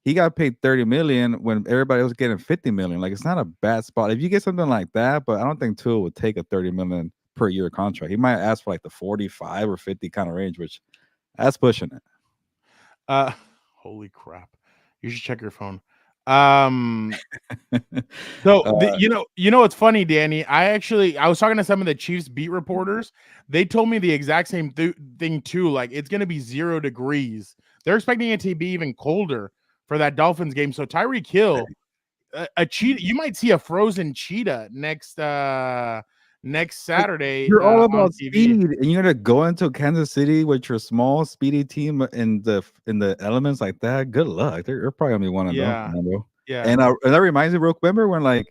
he got paid 30 million when everybody else was getting 50 million. Like it's not a bad spot. If you get something like that, but I don't think Tua would take a 30 million per year contract. He might ask for like the 45 or 50 kind of range, which that's pushing it. Holy crap. You should check your phone. You know what's funny, Danny? I was talking to some of the Chiefs beat reporters. They told me the exact same thing too. Like it's gonna be 0 degrees. They're expecting it to be even colder for that Dolphins game. So Tyreek Hill, a cheetah, you might see a frozen cheetah next Saturday. You're all about speed, and you're gonna go into Kansas City with your small, speedy team in the elements like that. Good luck. They're probably gonna be one of them. Yeah. And that reminds me, real quick. Remember when like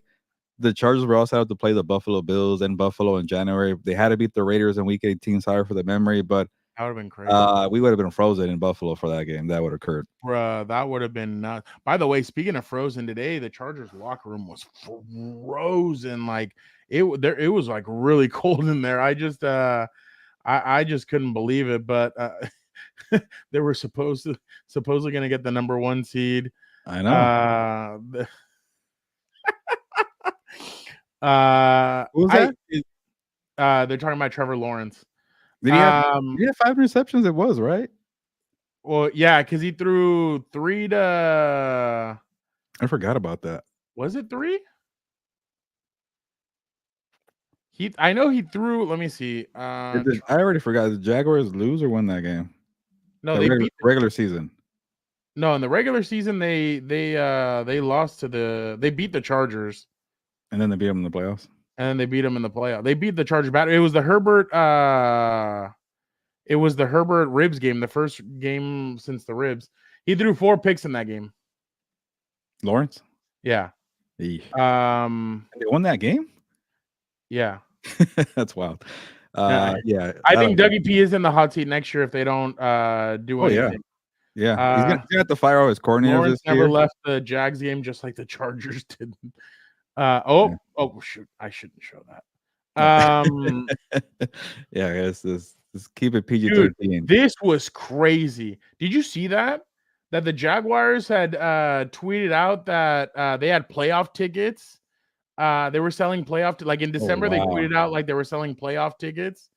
the Chargers were also out to play the Buffalo Bills in Buffalo in January? They had to beat the Raiders in Week 18. Sorry for the memory, but that would have been crazy. We would have been frozen in Buffalo for that game. That would have occurred. Bruh, that would have been nuts. By the way, speaking of frozen today, the Chargers locker room was frozen. Like it was like really cold in there. I just couldn't believe it. But they were supposedly going to get the number 1 seed. I know. Who was that? They're talking about Trevor Lawrence. Did he have 5 receptions? It was right. Well, yeah, because he threw 3 to. I forgot about that. Was it 3? I know he threw. Let me see. I already forgot. Did the Jaguars lose or win that game? No, they beat regular season. No, in the regular season they lost to they beat the Chargers, and then they beat them in the playoffs. And then they beat them in the playoff. They beat the Chargers bad. It was the Herbert. It was the Herbert Ribs game, the first game since the Ribs. He threw 4 picks in that game. Lawrence? Yeah. They won that game? Yeah. That's wild. Yeah. I think Dougie P is in the hot seat next year if they don't do anything. Yeah. He's gonna have to fire all his coordinators. Lawrence never left the Jags game just like the Chargers did. Shoot. I shouldn't show that. Yeah, let's keep it PG-13. This was crazy. Did you see that the Jaguars had tweeted out that they had playoff tickets? They were selling like in December. They tweeted out like they were selling playoff tickets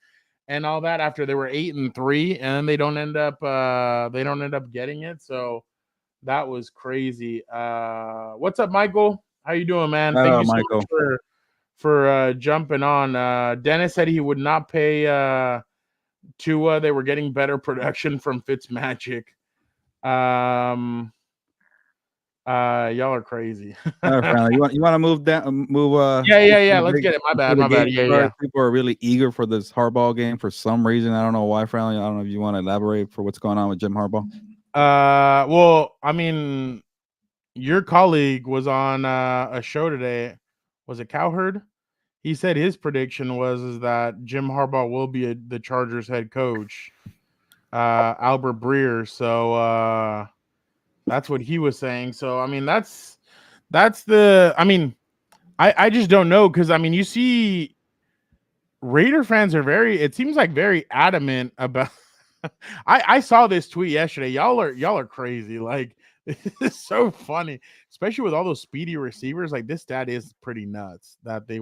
and all that after they were 8-3, and they don't end up getting it. So that was crazy. What's up, Michael? How you doing, man? Thank you so much for jumping on. Dennis said he would not pay Tua. They were getting better production from Fitzmagic. Y'all are crazy. You want to move down? Yeah. Let's get it. My bad. Yeah. People are really eager for this Harbaugh game for some reason. I don't know why, Franley. I don't know if you want to elaborate for what's going on with Jim Harbaugh. Well, I mean, your colleague was on a show today. Was it Cowherd? He said his prediction was that Jim Harbaugh will be the Chargers head coach, Albert Breer. So that's what he was saying. So I mean, that's the. I mean, I just don't know because I mean, you see, Raider fans are it seems like very adamant about. I saw this tweet yesterday. Y'all are crazy. Like it's so funny, especially with all those speedy receivers. Like this stat is pretty nuts that he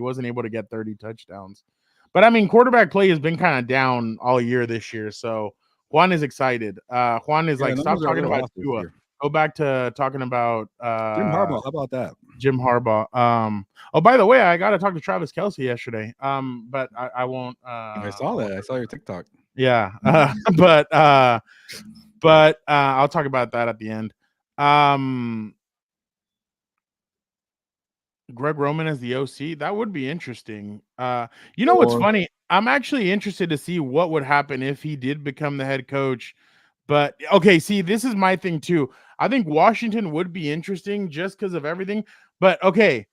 wasn't able to get 30 touchdowns. But I mean, quarterback play has been kind of down all year this year. So Juan is excited. Juan is like, stop Numbers are a talking little about off this Tua. year. Go back to talking about Jim Harbaugh, how about that? Jim Harbaugh. Oh, by the way, I got to talk to Travis Kelce yesterday. But I won't. I saw that. I saw your TikTok. Yeah. But I'll talk about that at the end. Greg Roman as the OC, that would be interesting. You know what's funny? I'm actually interested to see what would happen if he did become the head coach. But okay, see, this is my thing too. I think Washington would be interesting just because of everything. But okay,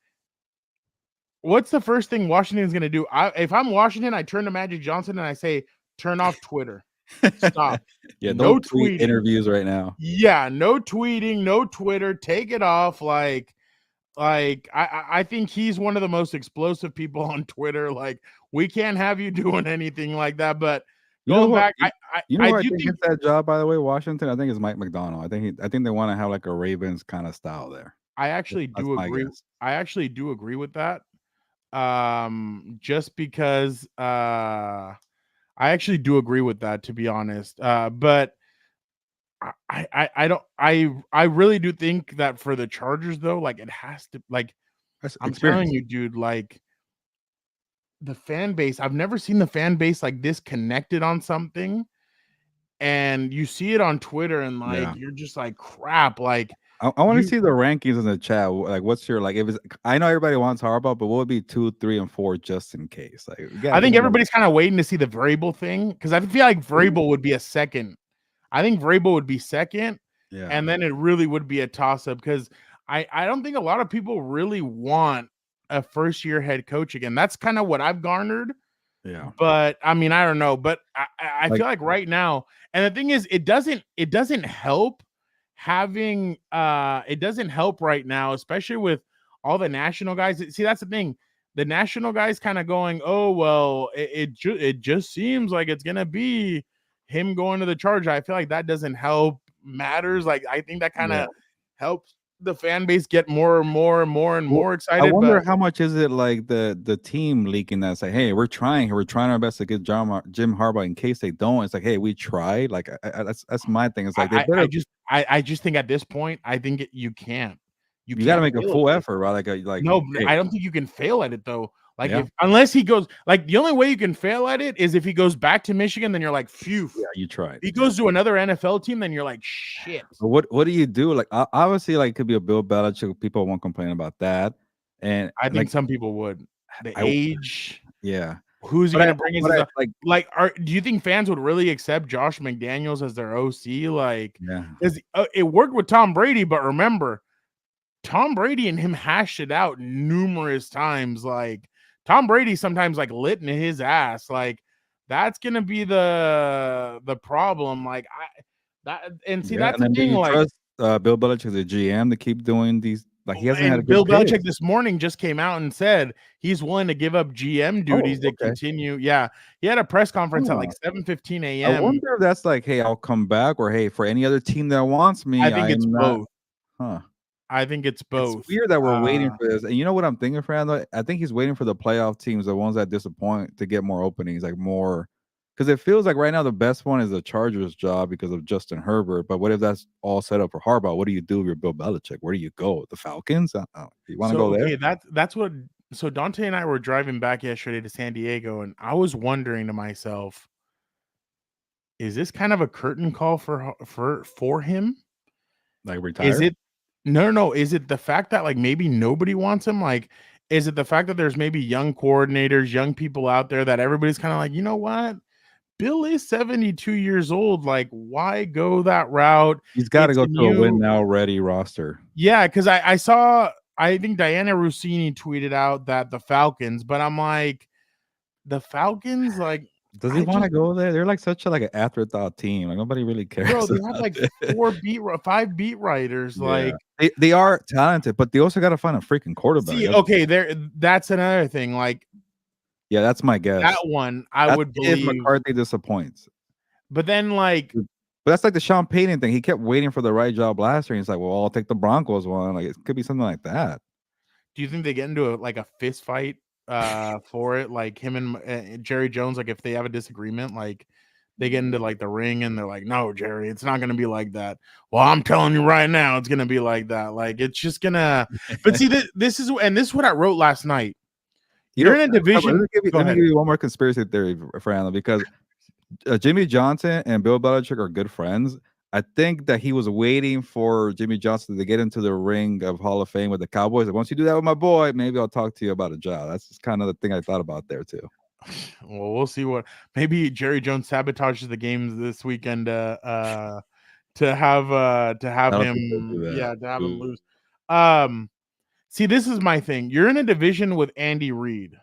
what's the first thing Washington's gonna do? If I'm Washington, I turn to Magic Johnson and I say, turn off Twitter. Stop. Yeah, no don't tweet tweeting. interviews right now. Yeah, no tweeting, no Twitter. Take it off. Like I think he's one of the most explosive people on Twitter. Like, we can't have you doing anything like that. But going back, I do think gets that job, by the way, Washington. I think it's Mike McDonald. I think they want to have like a Ravens kind of style there. I actually do agree. I actually do agree with that. Just because I actually do agree with that, to be honest. But I really do think that for the Chargers though, like it has to, like, I'm telling you, dude, like the fan base, I've never seen the fan base like this connected on something. And you see it on Twitter and like you're just like, crap. Like I want to see the rankings in the chat. Like, what's your, like, if it's, I know everybody wants Harbaugh, but what would be 2, 3, and 4 just in case? Like, I think everybody's kind of waiting to see the Vrabel thing, because I feel like Vrabel would be a second. I think Vrabel would be second, and then it really would be a toss-up, because I don't think a lot of people really want a first-year head coach again. That's kind of what I've garnered. Yeah. But I mean, I don't know. But I feel like right now, and the thing is, it doesn't help having it doesn't help right now, especially with all the national guys. See, that's the thing. The national guys kind of going, oh well, it just seems like it's gonna be him going to the Chargers. I feel like that doesn't help matters. Like, I think that kind of helps the fan base get more and more excited. I wonder how much is it like the team leaking that, say, hey, we're trying our best to get Jim Harbaugh in case they don't. It's like, hey, we tried. Like, that's my thing. It's like, I just think at this point, I think you can't. You got to make a full effort, right? Like no, hey. I don't think you can fail at it though. Like, unless he goes, like, the only way you can fail at it is if he goes back to Michigan, then you're like, phew. Yeah, you tried. He goes to another NFL team, then you're like, shit. But what do you do? Like, obviously, like, it could be a Bill Belichick. People won't complain about that. And I think some people would. The age. Yeah. Who's he going to bring into do you think fans would really accept Josh McDaniels as their OC? Like, because it worked with Tom Brady, but remember, Tom Brady and him hashed it out numerous times. Like, Tom Brady sometimes like lit in his ass. Like, that's gonna be the problem. Like, that's the thing. Like, trust Bill Belichick as a GM to keep doing these. Like, he hasn't had a good Bill Belichick this morning just came out and said he's willing to give up GM duties to continue. Yeah, he had a press conference at like 7:15 a.m. I wonder if that's like, hey, I'll come back, or hey, for any other team that wants me. I think it's both. Huh. I think it's both. It's weird that we're waiting for this. And you know what I'm thinking, Fernando? I think he's waiting for the playoff teams, the ones that disappoint, to get more openings, like more. Because it feels like right now the best one is the Chargers job because of Justin Herbert. But what if that's all set up for Harbaugh? What do you do if you're Bill Belichick? Where do you go? The Falcons? You want to go there? That's what. So Dante and I were driving back yesterday to San Diego, and I was wondering to myself, is this kind of a curtain call for him? Like, retire? Is it? No. Is it the fact that like maybe nobody wants him? Like, is it the fact that there's maybe young coordinators, young people out there that everybody's kind of like, you know what? Bill is 72 years old. Like, why go that route? He's got to go to a win now ready roster. Yeah, because I saw, I think Diana Rossini tweeted out that the Falcons, but I'm like, the Falcons, like, does he want to go there? They're like such a an afterthought team. Like, nobody really cares. Bro, they have like 5 beat writers. Like, They are talented, but they also got to find a freaking quarterback. See, okay, that's another thing. Like, yeah, that's my guess. That one I that's would if believe. McCarthy disappoints. But then, like, but that's like the Sean Payton thing. He kept waiting for the right job last year. And he's like, well, I'll take the Broncos one. Like, it could be something like that. Do you think they get into a fist fight for it? Like him and Jerry Jones, like if they have a disagreement, like they get into like the ring and they're like, no, Jerry, it's not going to be like that. Well, I'm telling you right now, it's going to be like that. Like, it's just going to, but see, this is what I wrote last night. You're in a division. Let me give you one more conspiracy theory, Fernando, because Jimmy Johnson and Bill Belichick are good friends. I think that he was waiting for Jimmy Johnson to get into the ring of Hall of Fame with the Cowboys. And once you do that with my boy, maybe I'll talk to you about a job. That's just kind of the thing I thought about there too. Well, we'll see what maybe Jerry Jones sabotages the games this weekend to have him lose. See, this is my thing. You're in a division with Andy Reid.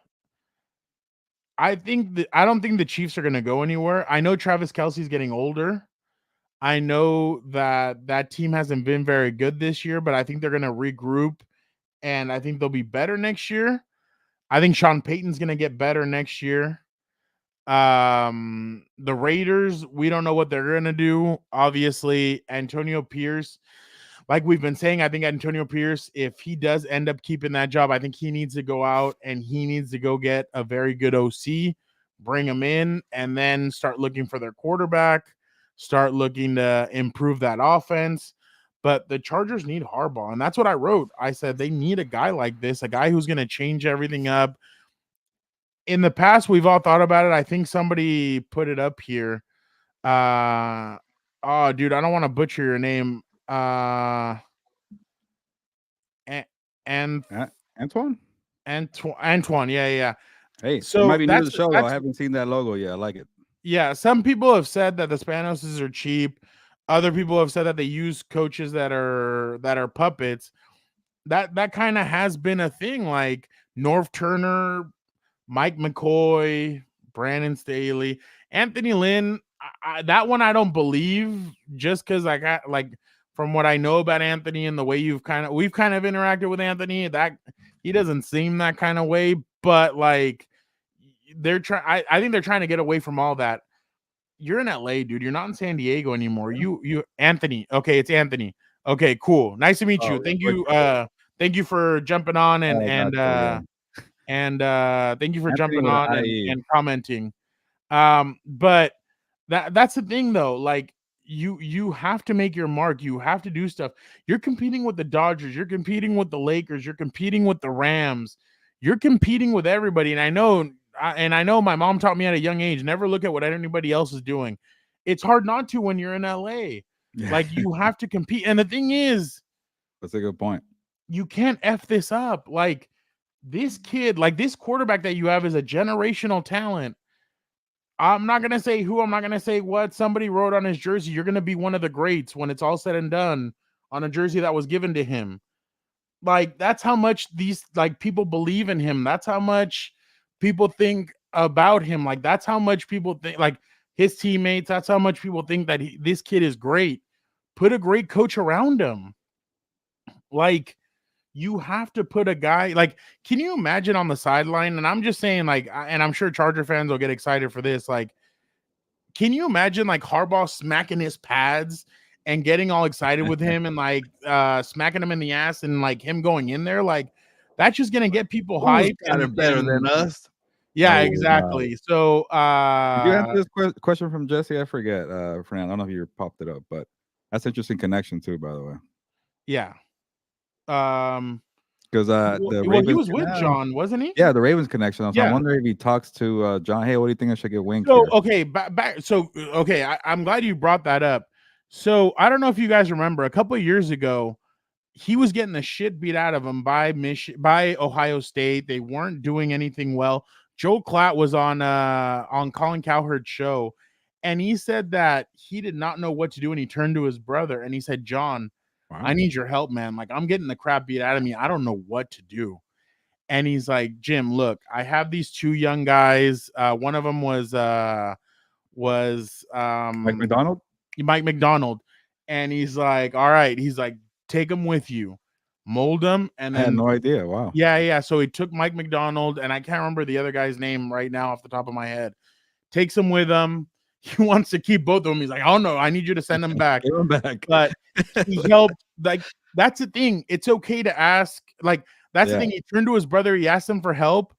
I don't think the Chiefs are going to go anywhere. I know Travis Kelce's getting older. I know that team hasn't been very good this year, but I think they're going to regroup, and I think they'll be better next year. I think Sean Payton's going to get better next year. The Raiders, we don't know what they're going to do. Obviously, Antonio Pierce, like we've been saying, I think Antonio Pierce, if he does end up keeping that job, I think he needs to go out and he needs to go get a very good OC, bring him in, and then start looking for their quarterback, start looking to improve that offense. But the Chargers need Harbaugh, and that's what I wrote. I said they need a guy like this, a guy who's going to change everything up. In the past, we've all thought about it. I think somebody put it up here. Oh, dude, I don't want to butcher your name. And Antoine, yeah. Hey, so might be new to the show. I haven't seen that logo yet. I like it. Yeah, some people have said that the Spanoses are cheap. Other people have said that they use coaches that are puppets. That kind of has been a thing. Like Norv Turner, Mike McCoy, Brandon Staley, Anthony Lynn. That one I don't believe, just because I got like from what I know about Anthony and the way we've kind of interacted with Anthony, that he doesn't seem that kind of way. But like they're trying. I think they're trying to get away from all that. You're in LA, dude. You're not in San Diego anymore. You Anthony. Okay, it's Anthony. Okay, cool. Nice to meet you. Thank you. Thank you for jumping on and thank you for jumping on and commenting. But that's the thing though. Like you have to make your mark. You have to do stuff. You're competing with the Dodgers. You're competing with the Lakers. You're competing with the Rams. You're competing with everybody. And I know my mom taught me at a young age, never look at what anybody else is doing. It's hard not to when you're in LA. Like you have to compete. And the thing is, that's a good point. You can't F this up. Like this kid, like this quarterback that you have is a generational talent. I'm not going to say who, I'm not going to say what. Somebody wrote on his jersey, you're going to be one of the greats when it's all said and done, on a jersey that was given to him. Like that's how much these like people believe in him. That's how much people think about him. Like that's how much people think, like his teammates, that's how much people think that this kid is great. Put a great coach around him. Like you have to put a guy, like, can you imagine on the sideline? And I'm just saying, like, and I'm sure Charger fans will get excited for this. Like, can you imagine like Harbaugh smacking his pads and getting all excited with him and like smacking him in the ass and like him going in there? Like, that's just gonna get people hyped. And better than us. Yeah, exactly. So did you answer this question from Jesse? I forget. Fernando, I don't know if you popped it up, but that's interesting connection too, by the way. Yeah. Because the Ravens, he was with John, wasn't he? Yeah, the Ravens connection. So I'm wondering if he talks to John. Hey, what do you think I should get winged? So okay, I'm glad you brought that up. So I don't know if you guys remember, a couple of years ago, he was getting the shit beat out of him by Ohio State. They weren't doing anything well. Joe Klatt was on Colin Cowherd's show, and he said that he did not know what to do, and he turned to his brother and he said, John, I need your help, man. Like, I'm getting the crap beat out of me. I don't know what to do. And he's like, Jim, look, I have these two young guys. One of them was Mike McDonald. And he's like, all right. He's like, take them with you, mold them, and I had then no idea. Wow. yeah. So he took Mike McDonald, and I can't remember the other guy's name right now off the top of my head. Takes him with him. He wants to keep both of them. He's like, oh no, I need you to send them back. Give him back. But he helped. Like, that's the thing. It's okay to ask. Like, that's the thing. He turned to his brother. He asked him for help,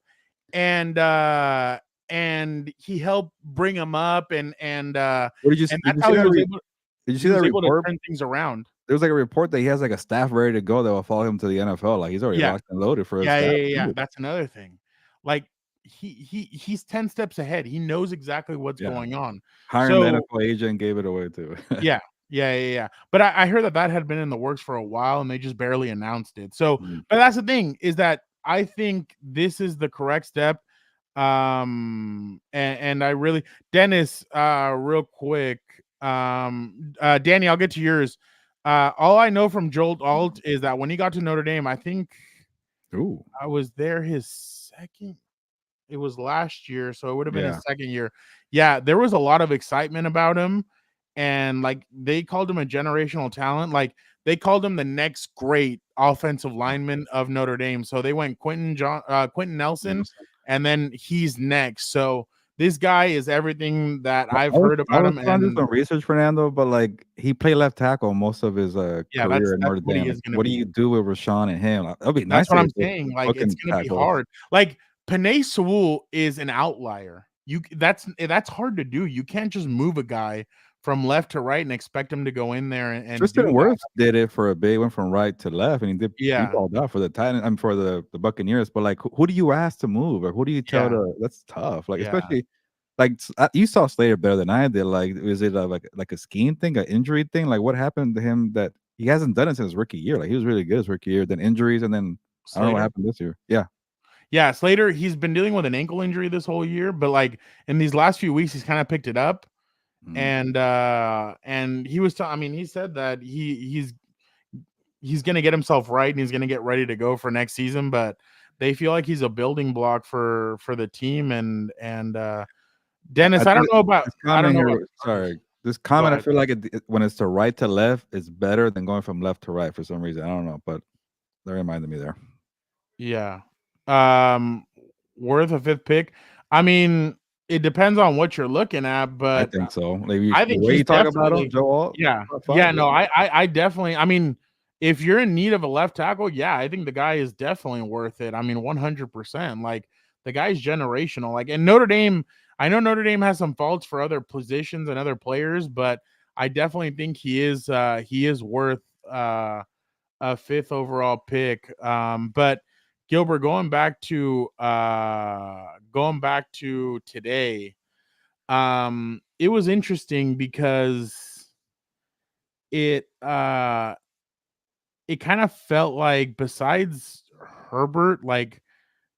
and he helped bring him up, and what did you? and Did that's you how see he that? was able. Did you He see that was able to report? turn things around. There was like a report that he has like a staff ready to go that will follow him to the NFL. Like he's already locked and loaded for his staff. Yeah. That's another thing. Like, he's 10 steps ahead. He knows exactly what's going on. Hiring the NFL agent gave it away too. Yeah. But I heard that had been in the works for a while, and they just barely announced it. So, but that's the thing, is that I think this is the correct step. And I really, Dennis, real quick, Danny, I'll get to yours. All I know from Jolt Alt is that when he got to Notre Dame, I think I was there his second. It was last year, so it would have been his second year. Yeah, there was a lot of excitement about him, and like they called him a generational talent. Like they called him the next great offensive lineman of Notre Dame. So they went Quentin Nelson, and then he's next. So this guy is everything that I've heard about him. And do some research, Fernando, but like he played left tackle most of his career at Notre Dame. What do you do with Rashawn and him? That'll be nice. That's what I'm saying. Like, it's gonna be hard. Like, Penei Sewell is an outlier. That's hard to do. You can't just move a guy from left to right and expect him to go in there and Tristan Wirfs did it for a bit. He went from right to left, and he did. He balled out for the Titans and for the Buccaneers. But like, who do you ask to move, or who do you tell to? That's tough. Like, especially like you saw Slater better than I did. Like, is it like a scheme thing, an injury thing? Like, what happened to him that he hasn't done it since rookie year? Like, he was really good his rookie year, then injuries, and then Slater? I don't know what happened this year. Yeah, Slater, he's been dealing with an ankle injury this whole year, but like in these last few weeks, he's kind of picked it up. And he was he said that he's gonna get himself right, and he's gonna get ready to go for next season. But they feel like he's a building block for the team. And Dennis, I don't know about. Sorry, this comment. I feel like when it's to right to left, it's better than going from left to right for some reason. I don't know, but that reminded me there. Yeah. Worth a fifth pick. I mean, it depends on what you're looking at, but I think so. Maybe I think the way you talk about him, Joe Alt. No, I definitely. I mean, if you're in need of a left tackle, I think the guy is definitely worth it. I mean, 100%. Like, the guy's generational. Like, and Notre Dame, I know Notre Dame has some faults for other positions and other players, but I definitely think he is worth a fifth overall pick. But Gilbert, going back to today, it was interesting because it kind of felt like, besides Herbert, like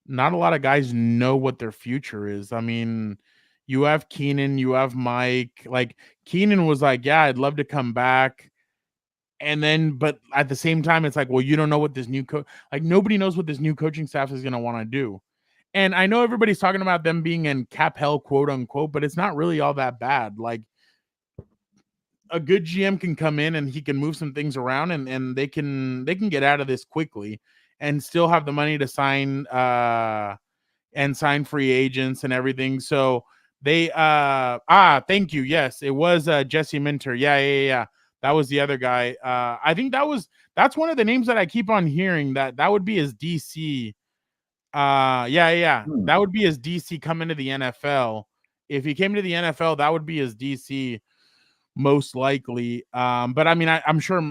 not a lot of guys know what their future is. I mean, you have Keenan, you have Mike. Like, Keenan was like, yeah, I'd love to come back. And then, but at the same time, it's like, well, you don't know what this new nobody knows what this new coaching staff is going to want to do. And I know everybody's talking about them being in cap hell, quote unquote, but it's not really all that bad. Like, a good GM can come in and he can move some things around, and they can get out of this quickly and still have the money to sign free agents and everything. So they thank you. Yes, it was Jesse Minter. Yeah. That was the other guy. I think that's one of the names that I keep on hearing, that would be his DC. That would be his DC coming to the NFL. If he came to the NFL, that would be his DC most likely. But I mean, I'm sure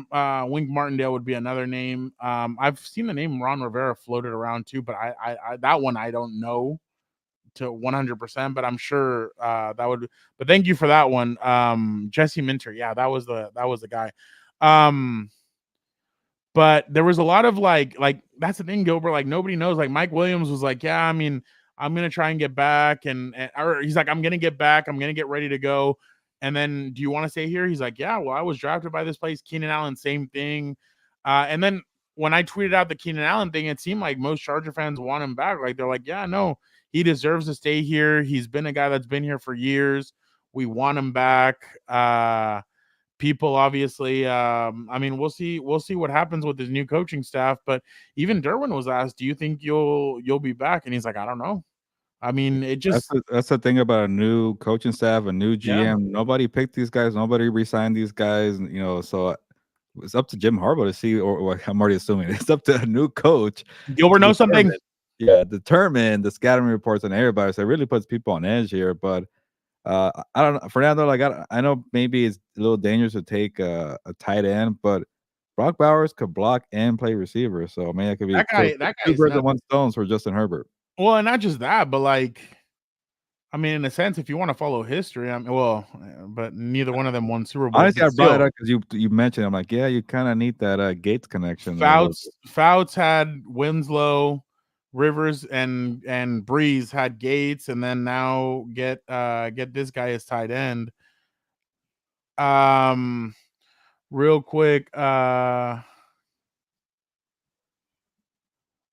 Wink Martindale would be another name. I've seen the name Ron Rivera floated around too, but I that one I don't know to 100%, but I'm sure that would. But thank you for that one, Jesse Minter. Yeah, that was the guy. But there was a lot of like that's the thing, Gilbert. Like, nobody knows. Like, Mike Williams was like, yeah, I mean, I'm gonna try and get back, or he's like, I'm gonna get back. I'm gonna get ready to go. And then, do you want to stay here? He's like, yeah, well, I was drafted by this place. Keenan Allen, same thing. And then when I tweeted out the Keenan Allen thing, it seemed like most Charger fans want him back. Like, they're like, yeah, no, he deserves to stay here. He's been a guy that's been here for years. We want him back. people obviously. I mean, we'll see what happens with his new coaching staff. But even Derwin was asked, "Do you think you'll be back?" And he's like, "I don't know." I mean, it just That's the thing about a new coaching staff, a new yeah. GM. Nobody picked these guys. Nobody re-signed these guys. You know, so it's up to Jim Harbaugh to see, or I'm already assuming it's up to a new coach Gilbert to knows something. determine. Yeah, determine the scouting reports and everybody. So it really puts people on edge here. But I don't know, Fernando. Like I know maybe it's a little dangerous to take a tight end, but Brock Bowers could block and play receiver. So maybe it could be That two guy's birds not. with one stone for Justin Herbert. Well, and not just that, but like, I mean, in a sense, if you want to follow history, I mean, well, but neither one of them won Super Bowls. Honestly, But I brought it still, up because you mentioned. I'm like, yeah, you kind of need that Gates connection there a little bit. Fouts had Winslow, Rivers, and Breeze had Gates, and then now get this guy as tight end. Real quick,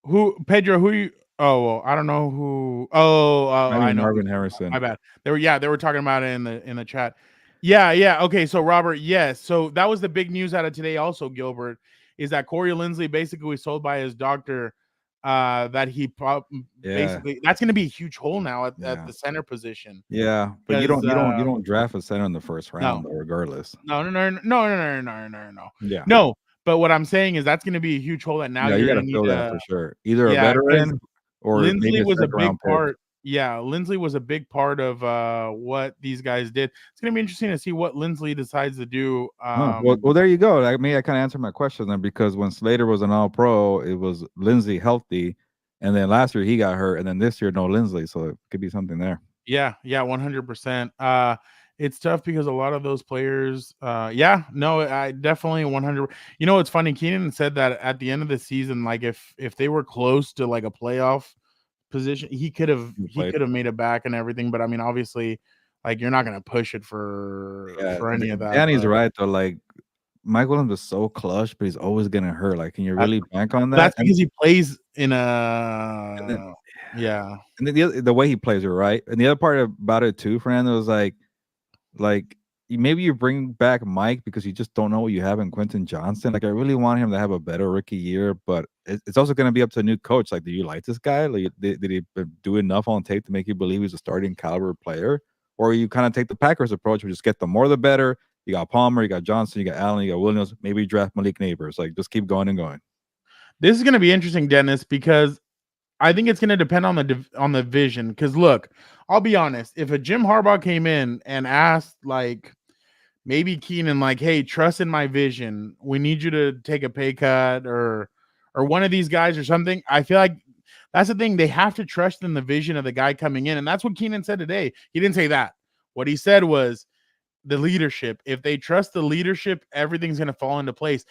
who Pedro? Who you? Oh, well, I don't know who. I Maybe know. Marvin My Harrison. bad. They were talking about it in the chat. Yeah. Okay, so Robert, yes. So that was the big news out of today. Also, Gilbert, is that Corey Linsley basically was told by his doctor that he Yeah, basically that's going to be a huge hole now at yeah, the center position yeah. But because you don't draft a center in the first no, round, though, regardless. no. Yeah, No, but what I'm saying is that's going to be a huge hole that now yeah. You you're got going to to need fill that to for sure. Either a yeah, because veteran or maybe Linsley a was a second big round pick. part. Yeah, Linsley was a big part of what these guys did. It's gonna be interesting to see what Linsley decides to do. Oh, well, there you go. I mean, I kind of answered my question then because when Slater was an All Pro, it was Lindsey healthy, and then last year he got hurt, and then this year no Linsley, so it could be something there. Yeah, 100%. It's tough because a lot of those players. No, I definitely 100. You know, it's funny. Keenan said that at the end of the season, like if they were close to like a playoff position, he could have He played. made it back and everything. But I mean, obviously, like you're not gonna push it Yeah, for any of that. Danny's But right though. Like Mike Williams is so clutch, but he's always gonna hurt. Like, can you that's really bank on that? that's because he plays in And then, a yeah. and then the way he plays it, right? And the other part about it too, Fernando, is like maybe you bring back Mike because you just don't know what you have in Quentin Johnston. Like, I really want him to have a better rookie year, but it's also going to be up to a new coach. Like, do you like this guy? Like, did he do enough on tape to make you believe he's a starting caliber player? Or you kind of take the Packers approach, which is get the more the better. You got Palmer, you got Johnson, you got Allen, you got Williams. Maybe you draft Malik Neighbors. Like, just keep going and going. This is going to be interesting, Dennis, because I think it's going to depend on the vision. Because look, I'll be honest. If a Jim Harbaugh came in and asked, like maybe Keenan, like, "Hey, trust in my vision. We need you to take a pay cut, or one of these guys, or something." I feel like that's the thing. They have to trust in the vision of the guy coming in, and that's what Keenan said today. He didn't say that. What he said was the leadership. If they trust the leadership, everything's going to fall into place.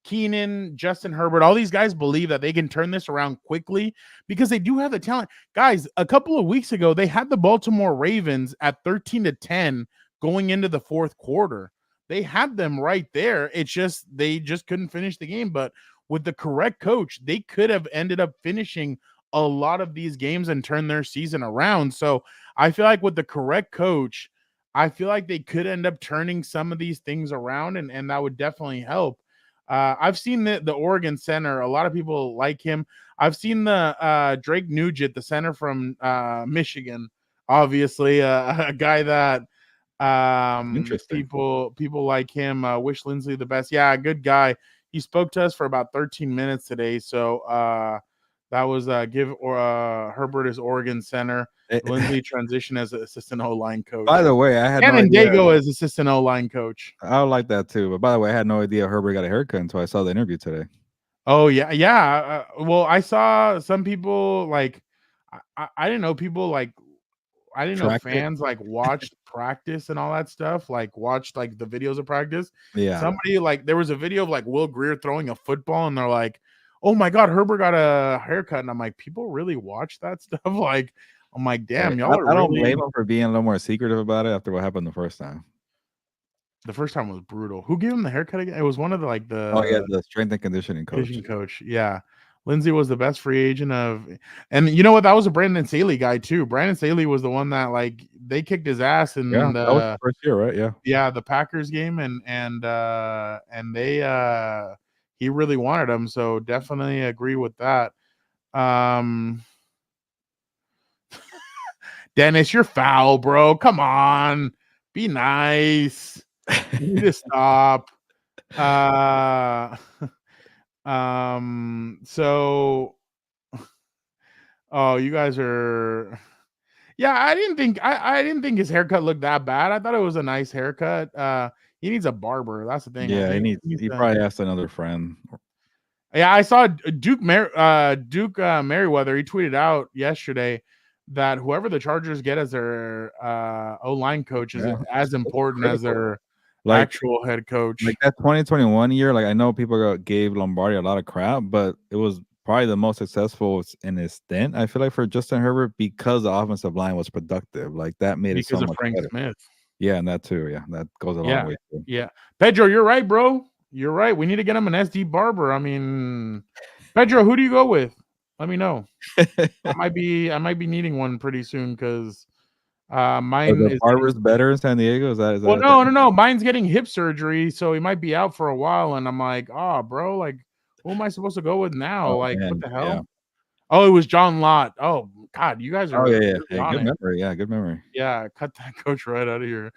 Keenan, Justin Herbert, all these guys believe that they can turn this around quickly because they do have the talent. Guys, a couple of weeks ago, they had the Baltimore Ravens at 13-10 going into the fourth quarter. They had them right there. It's just they just couldn't finish the game. But with the correct coach, they could have ended up finishing a lot of these games and turn their season around. So I feel like with the correct coach, I feel like they could end up turning some of these things around, and that would definitely help. I've seen the Oregon center. A lot of people like him. I've seen the Drake Nugent, the center from Michigan. Obviously, a guy that Interesting. people like him. Wish Linsley the best. Yeah, good guy. He spoke to us for about 13 minutes today. So that was give Herbert as Oregon center. Linsley transition as assistant O-line coach. By the way, I had no and idea. Dago as assistant O-line coach. I would like that too. But by the way, I had no idea Herbert got a haircut until I saw the interview today. Oh yeah. Well, I saw some people like I didn't know people like I didn't know Tracked it. fans like watched practice and all that stuff, like watched like the videos of practice. Yeah. Somebody like there was a video of like Will Grier throwing a football, and they're like, "Oh my God, Herbert got a haircut," and I'm like, people really watch that stuff. Like, I'm like, damn, y'all are I don't really. blame him for being a little more secretive about it after what happened the first time. The first time was brutal. Who gave him the haircut again? It was one of the Oh yeah, the strength and conditioning coach. Yeah. Lindsey was the best free agent and you know what? That was a Brandon Staley guy too. Brandon Staley was the one that like they kicked his ass in that was the first year, right? yeah, the Packers game and they he really wanted him, so definitely agree with that. Dennis, you're foul, bro. Come on. Be nice. You need to stop. So oh, you guys are yeah, I didn't think his haircut looked that bad. I thought it was a nice haircut. He needs a barber. That's the thing. Yeah, he probably asked another friend. Yeah, I saw Duke Merriweather. He tweeted out yesterday that whoever the Chargers get as their O-line coach is as important as their actual head coach. Like that 2021 year, like I know people gave Lombardi a lot of crap, but it was probably the most successful in his stint. I feel like for Justin Herbert because the offensive line was productive. Like that made it so much Frank better. Smith. Yeah, and that too. Yeah, that goes a long way too. Yeah, Pedro, you're right, bro. You're right. We need to get him an SD barber. I mean, Pedro, who do you go with? Let me know. I might be needing one pretty soon because mine is barber's better in San Diego. Is that? Well, no. Mine's getting hip surgery, so he might be out for a while. And I'm like, oh, bro, like, who am I supposed to go with now? Like, what the hell? Yeah. Oh, it was John Lott. Oh God, you guys are. Oh yeah. Good memory. Yeah, good memory. Yeah, cut that coach right out of here.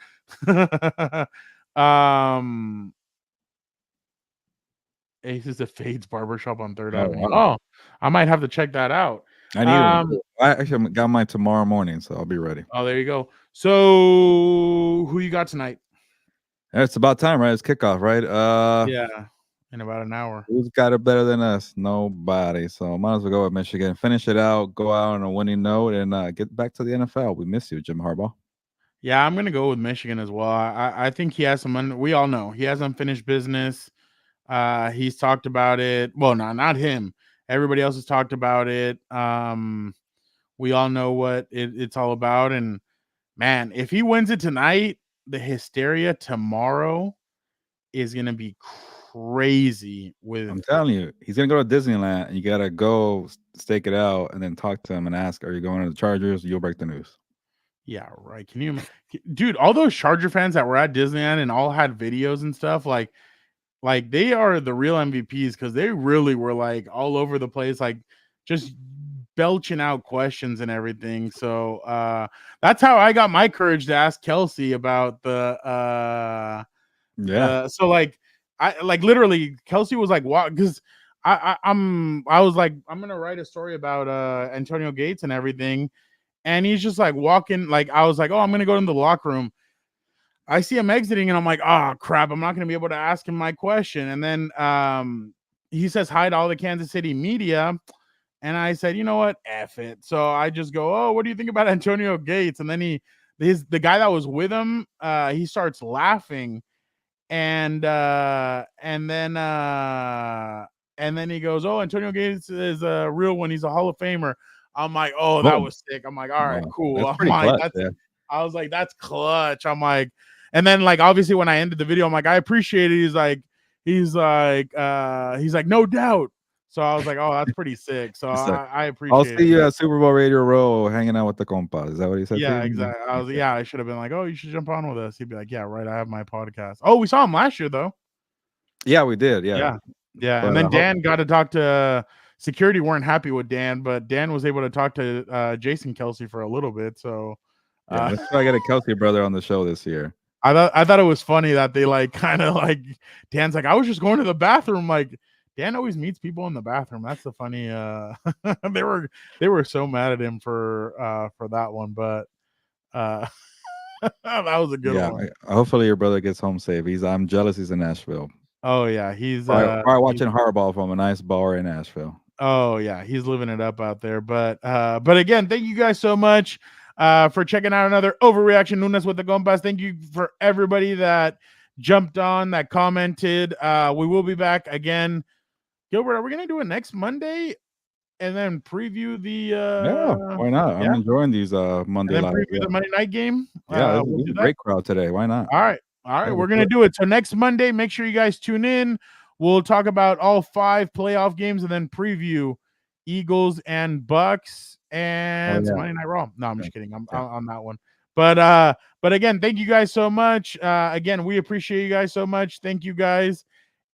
Aces of Fades Barbershop on 3rd Avenue. Wow. Oh, I might have to check that out. I need one. I actually got mine tomorrow morning, so I'll be ready. Oh, there you go. So, who you got tonight? It's about time, right? It's kickoff, right? Yeah, in about an hour. Who's got it better than us? Nobody. So might as well go with Michigan. Finish it out. Go out on a winning note, and get back to the NFL. We miss you, Jim Harbaugh. Yeah, I'm gonna go with Michigan as well. I think he has some. We all know he has unfinished business. He's talked about it. Well, not him. Everybody else has talked about it. We all know what it's all about. And man, if he wins it tonight, the hysteria tomorrow is gonna be crazy. I'm telling you, he's gonna go to Disneyland, and you gotta go stake it out, and then talk to him and ask, "Are you going to the Chargers?" You'll break the news. Yeah, right. Can you, dude? All those Charger fans that were at Disneyland and all had videos and stuff, like they are the real MVPs because they really were like all over the place, like just belching out questions and everything. So that's how I got my courage to ask Kelsey about the so like I like literally Kelsey was like, what? Because I was like, I'm gonna write a story about Antonio Gates and everything. And he's just like walking, like I was like, oh, I'm gonna go in the locker room. I see him exiting, and I'm like, oh crap, I'm not gonna be able to ask him my question. And then he says hi to all the Kansas City media, and I said, you know what, F it. So I just go, oh, what do you think about Antonio Gates? And then the guy that was with him, he starts laughing, and then he goes, oh, Antonio Gates is a real one. He's a Hall of Famer. I'm like, oh, that was sick. I'm like, all right, cool. That's pretty clutch, I was like, that's clutch. I'm like, and then like obviously when I ended the video, I'm like, I appreciate it. He's like, no doubt. So I was like, oh, that's pretty sick. So I appreciate it. I'll see you at Super Bowl Radio Row hanging out with the compas. Is that what he said? Yeah, exactly. I was I should have been like, oh, you should jump on with us. He'd be like, yeah, right. I have my podcast. Oh, we saw him last year though. Yeah, we did. Yeah. But, and then Dan got to talk to security. Weren't happy with Dan, but Dan was able to talk to Jason Kelsey for a little bit. So let's try to get a Kelsey brother on the show this year. I thought it was funny that they like kind of like Dan's like, I was just going to the bathroom. Like Dan always meets people in the bathroom. That's the funny. They were so mad at him for that one, but that was a good one. Hopefully your brother gets home safe. I'm jealous he's in Nashville. Oh yeah, he's probably watching hardball from a nice bar in Nashville. Oh yeah, he's living it up out there. But again, thank you guys so much for checking out another Overreaction Lunes with the Compas. Thank you for everybody that jumped on, that commented. We will be back again. Gilbert, are we gonna do it next Monday and then preview the yeah, why not? I'm enjoying these Monday live. Preview the Monday night game. Yeah, we'll do a great crowd today. Why not? All right, we're gonna do it. So next Monday, make sure you guys tune in. we'll talk about all 5 playoff games and then preview Eagles and Bucks and some Monday Night Raw. No, I'm just kidding. I'm on that one. But again, thank you guys so much. Again, we appreciate you guys so much. Thank you guys.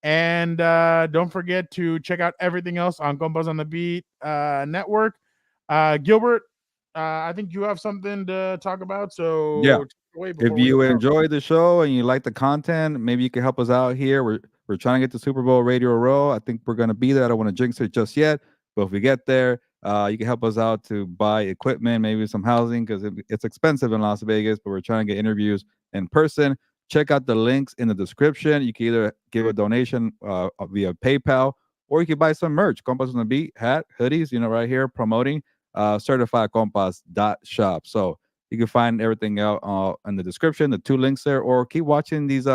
And don't forget to check out everything else on Compas on the Beat network. Gilbert, I think you have something to talk about. So yeah, if you enjoy the show and you like the content, maybe you can help us out here. We're trying to get the Super Bowl Radio Row. I think we're gonna be there. I don't want to jinx it just yet, but if we get there, you can help us out to buy equipment, maybe some housing, because it's expensive in Las Vegas. But we're trying to get interviews in person. Check out the links in the description. You can either give a donation via PayPal, or you can buy some merch. Compas on the Beat hat, hoodies, right here promoting certifiedcompas.shop. So you can find everything out in the description, the 2 links there, or keep watching these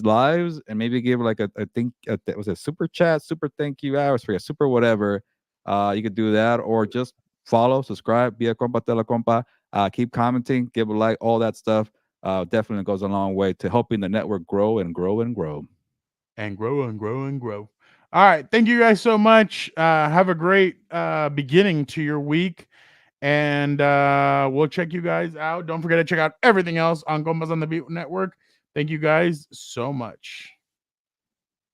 lives and maybe give like was a super chat, super thank you hours for super whatever. You could do that, or just follow, subscribe, be a compa tela compa. Keep commenting, give a like, all that stuff. Definitely goes a long way to helping the network grow and grow and grow. And grow and grow and grow. All right. Thank you guys so much. Have a great beginning to your week. And we'll check you guys out. Don't forget to check out everything else on Compas on the Beat Network. Thank you guys so much.